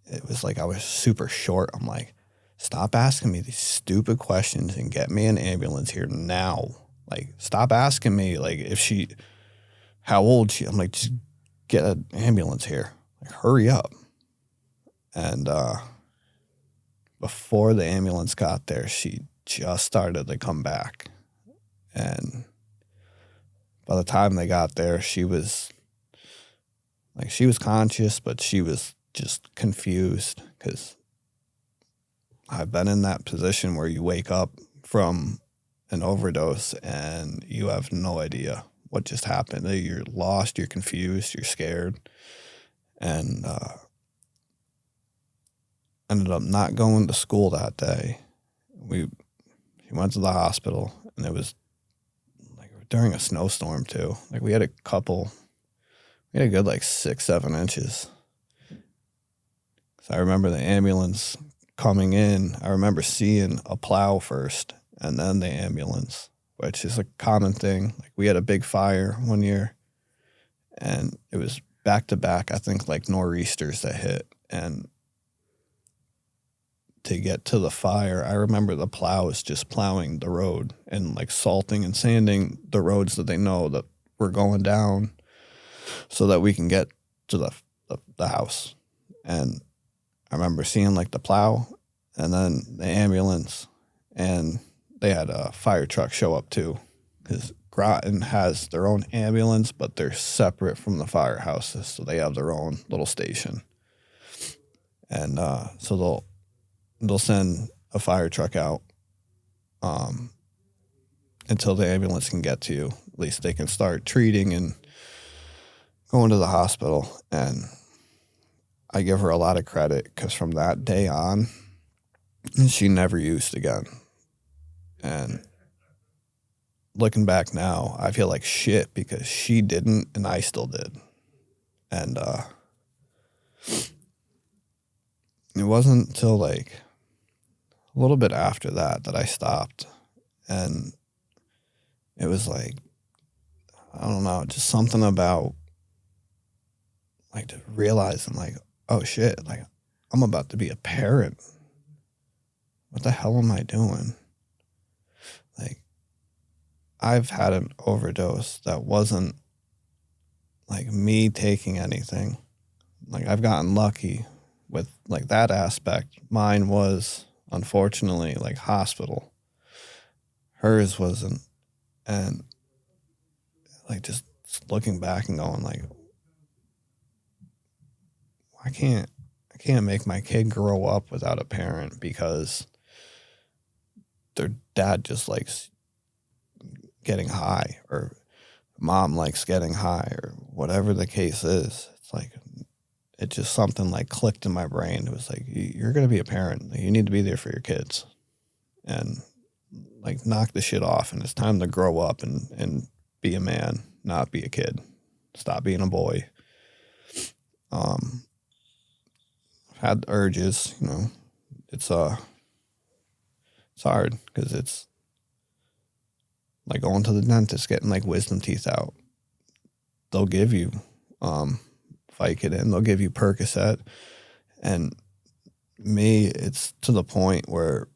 It was like I was super short. I'm like, stop asking me these stupid questions and get me an ambulance here now. Like, stop asking me, like, how old she, I'm like, just get an ambulance here. Like, hurry up. And before the ambulance got there, she just started to come back. And by the time they got there, she was conscious, but she was just confused, because I've been in that position where you wake up from an overdose and you have no idea what just happened. You're lost, you're confused, you're scared. And ended up not going to school that day. She went to the hospital, and it was like during a snowstorm too. Like we had a good like 6-7 inches. So I remember the ambulance coming in. I remember seeing a plow first and then the ambulance, which is a common thing. Like we had a big fire one year, and it was back to back, I think, like nor'easters that hit. And to get to the fire, I remember the plows just plowing the road and like salting and sanding the roads that they know that we're going down so that we can get to the house. And I remember seeing like the plow and then the ambulance, and they had a fire truck show up too, because Groton has their own ambulance, but they're separate from the firehouses, so they have their own little station. And so they'll send a fire truck out until the ambulance can get to you. At least they can start treating and going to the hospital. And I give her a lot of credit, because from that day on, she never used again. And looking back now, I feel like shit, because she didn't and I still did. And it wasn't until like a little bit after that I stopped. And it was like, I don't know, just something about like realizing like, oh shit, like I'm about to be a parent. What the hell am I doing? Like, I've had an overdose that wasn't like me taking anything. Like, I've gotten lucky with like that aspect. Mine was unfortunately like hospital. Hers wasn't. And like just looking back and going like, I can't make my kid grow up without a parent because their dad just likes getting high, or mom likes getting high, or whatever the case is. It's like, it just something like clicked in my brain. It was like, you're going to be a parent. You need to be there for your kids and like knock the shit off. And it's time to grow up and be a man, not be a kid. Stop being a boy. Had urges, you know. It's hard because it's like going to the dentist, getting like wisdom teeth out. They'll give you Vicodin, they'll give you Percocet, and me, it's to the point where,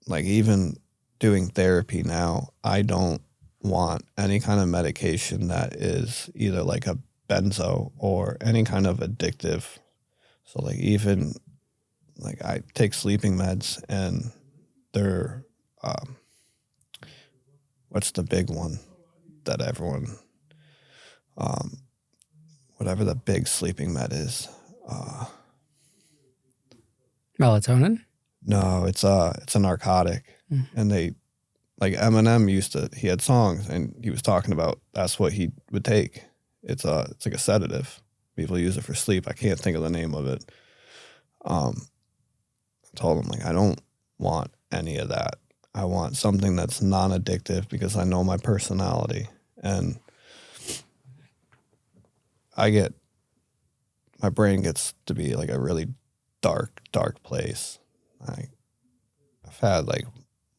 like, even doing therapy now, I don't want any kind of medication that is either like a benzo or any kind of addictive. So, like, even like I take sleeping meds, and they're what's the big one that everyone whatever the big sleeping med is. Melatonin? No, it's a narcotic. And they, like, Eminem he had songs and he was talking about that's what he would take. It's like a sedative. People use it for sleep. I can't think of the name of it. I told him, like, I don't want any of that. I want something that's non-addictive because I know my personality, and my brain gets to be like a really dark place. I've had like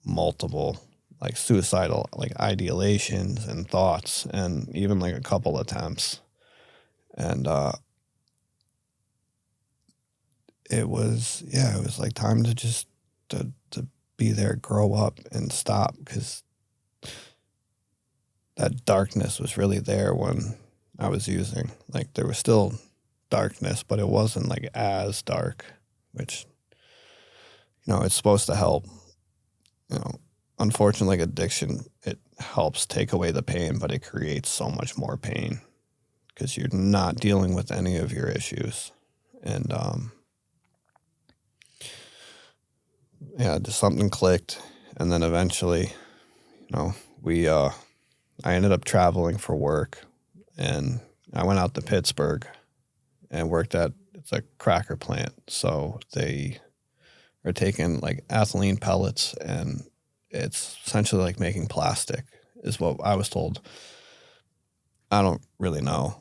multiple like suicidal like ideations and thoughts, and even like a couple attempts. And it was like time to just to be there, grow up, and stop, because that darkness was really there when I was using. Like, there was still darkness, but it wasn't like as dark, which, you know, it's supposed to help. You know, unfortunately, like addiction, it helps take away the pain, but it creates so much more pain because you're not dealing with any of your issues. And just something clicked, and then eventually, you know, I ended up traveling for work, and I went out to Pittsburgh and worked it's a cracker plant. So they are taking like ethylene pellets, and it's essentially like making plastic, is what I was told. I don't really know.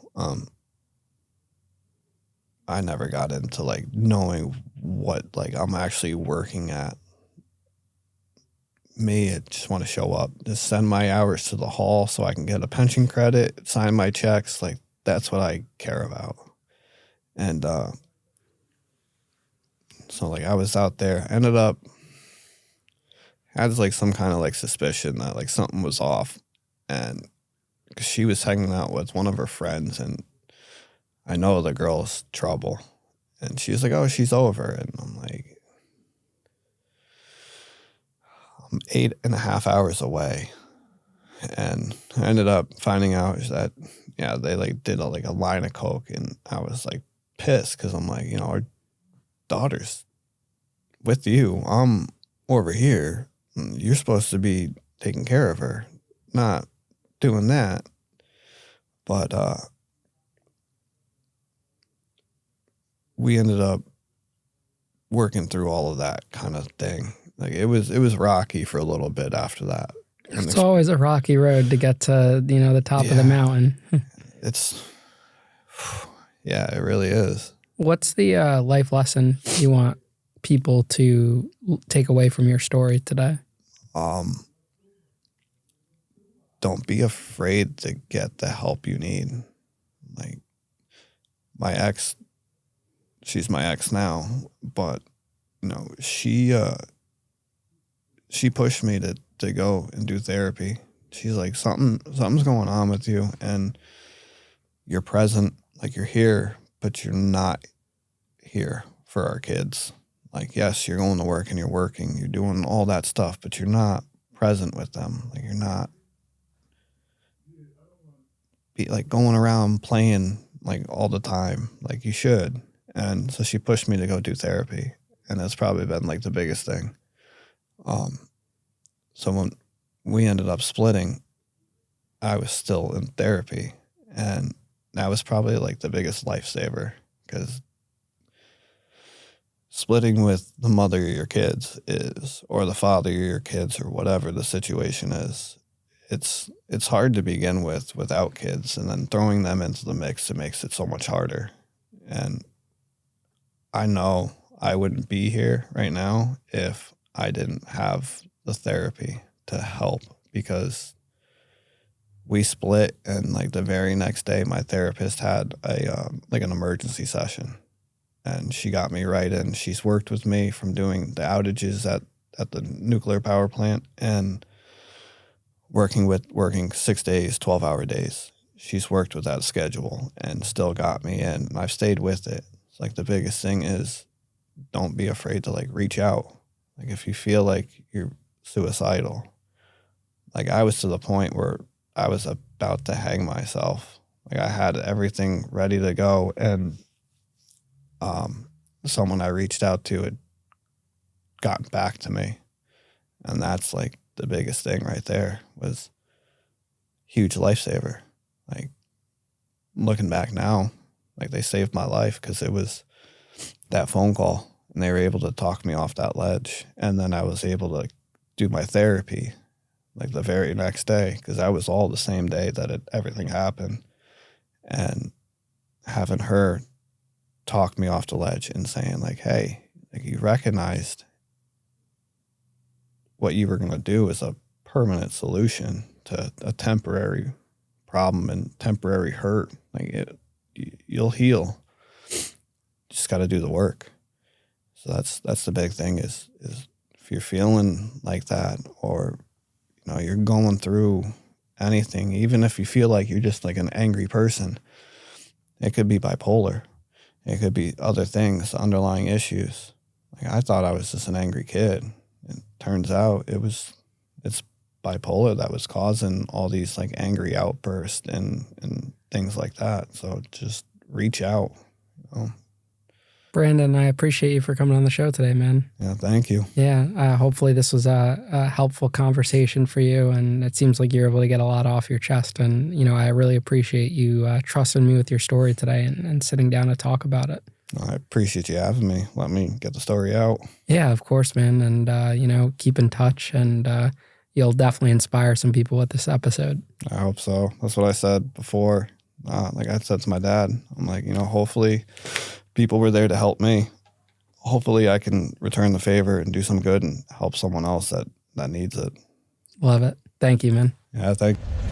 I never got into like knowing what like I'm actually working at. Me, I just want to show up, just send my hours to the hall so I can get a pension credit, sign my checks. Like, that's what I care about. And so like I was out there, ended up had like some kind of like suspicion that like something was off, and cause she was hanging out with one of her friends, and I know the girl's trouble, and she's like, oh, she's over. And I'm like, I'm 8.5 hours away. And I ended up finding out that, yeah, they like did a line of coke, and I was like pissed because I'm like, you know, our daughter's with you. I'm over here. You're supposed to be taking care of her, not doing that. But we ended up working through all of that kind of thing. Like, it was rocky for a little bit after that. It's always a rocky road to get to, you know, the top of the mountain. Yeah, it really is. What's the life lesson you want people to take away from your story today? Don't be afraid to get the help you need. Like, my ex, she's my ex now, but, you know, she pushed me to go and do therapy. She's like, something's going on with you, and you're present, like you're here, but you're not here for our kids. Like, yes, you're going to work and you're working, you're doing all that stuff, but you're not present with them. Like, you're not like going around playing like all the time like you should. And so she pushed me to go do therapy, and that's probably been like the biggest thing. So when we ended up splitting, I was still in therapy, and that was probably like the biggest lifesaver, because splitting with the mother of your kids or the father of your kids, or whatever the situation is, it's hard to begin with without kids, and then throwing them into the mix, it makes it so much harder. And I know I wouldn't be here right now if I didn't have the therapy to help, because we split, and like the very next day my therapist had like an emergency session, and she got me right in. She's worked with me from doing the outages at the nuclear power plant and working 6 days, 12-hour days. She's worked with that schedule and still got me in. And I've stayed with it. It's like the biggest thing is don't be afraid to like reach out. Like if you feel like you're suicidal, like I was to the point where I was about to hang myself. Like I had everything ready to go, and someone I reached out to had gotten back to me. And that's like the biggest thing right there, was huge lifesaver. Like looking back now, like they saved my life because it was that phone call, and they were able to talk me off that ledge. And then I was able to do my therapy like the very next day, because that was all the same day that everything happened. And having her talk me off the ledge and saying like, hey, like you recognized what you were going to do is a permanent solution to a temporary problem and temporary hurt. Like you'll heal. Just got to do the work. So that's the big thing is if you're feeling like that, or you know you're going through anything, even if you feel like you're just like an angry person, it could be bipolar. It could be other things, underlying issues. Like I thought I was just an angry kid. It turns out it's bipolar that was causing all these like angry outbursts and things like that. So just reach out. You know? Brandon, I appreciate you for coming on the show today, man. Yeah, thank you. Yeah, hopefully this was a helpful conversation for you, and it seems like you're able to get a lot off your chest. And, you know, I really appreciate you trusting me with your story today and sitting down to talk about it. I appreciate you having me. Let me get the story out. Yeah, of course, man. And, you know, keep in touch, and you'll definitely inspire some people with this episode. I hope so. That's what I said before. Like I said to my dad, I'm like, you know, hopefully people were there to help me. Hopefully I can return the favor and do some good and help someone else that needs it. Love it. Thank you, man. Yeah, thank you.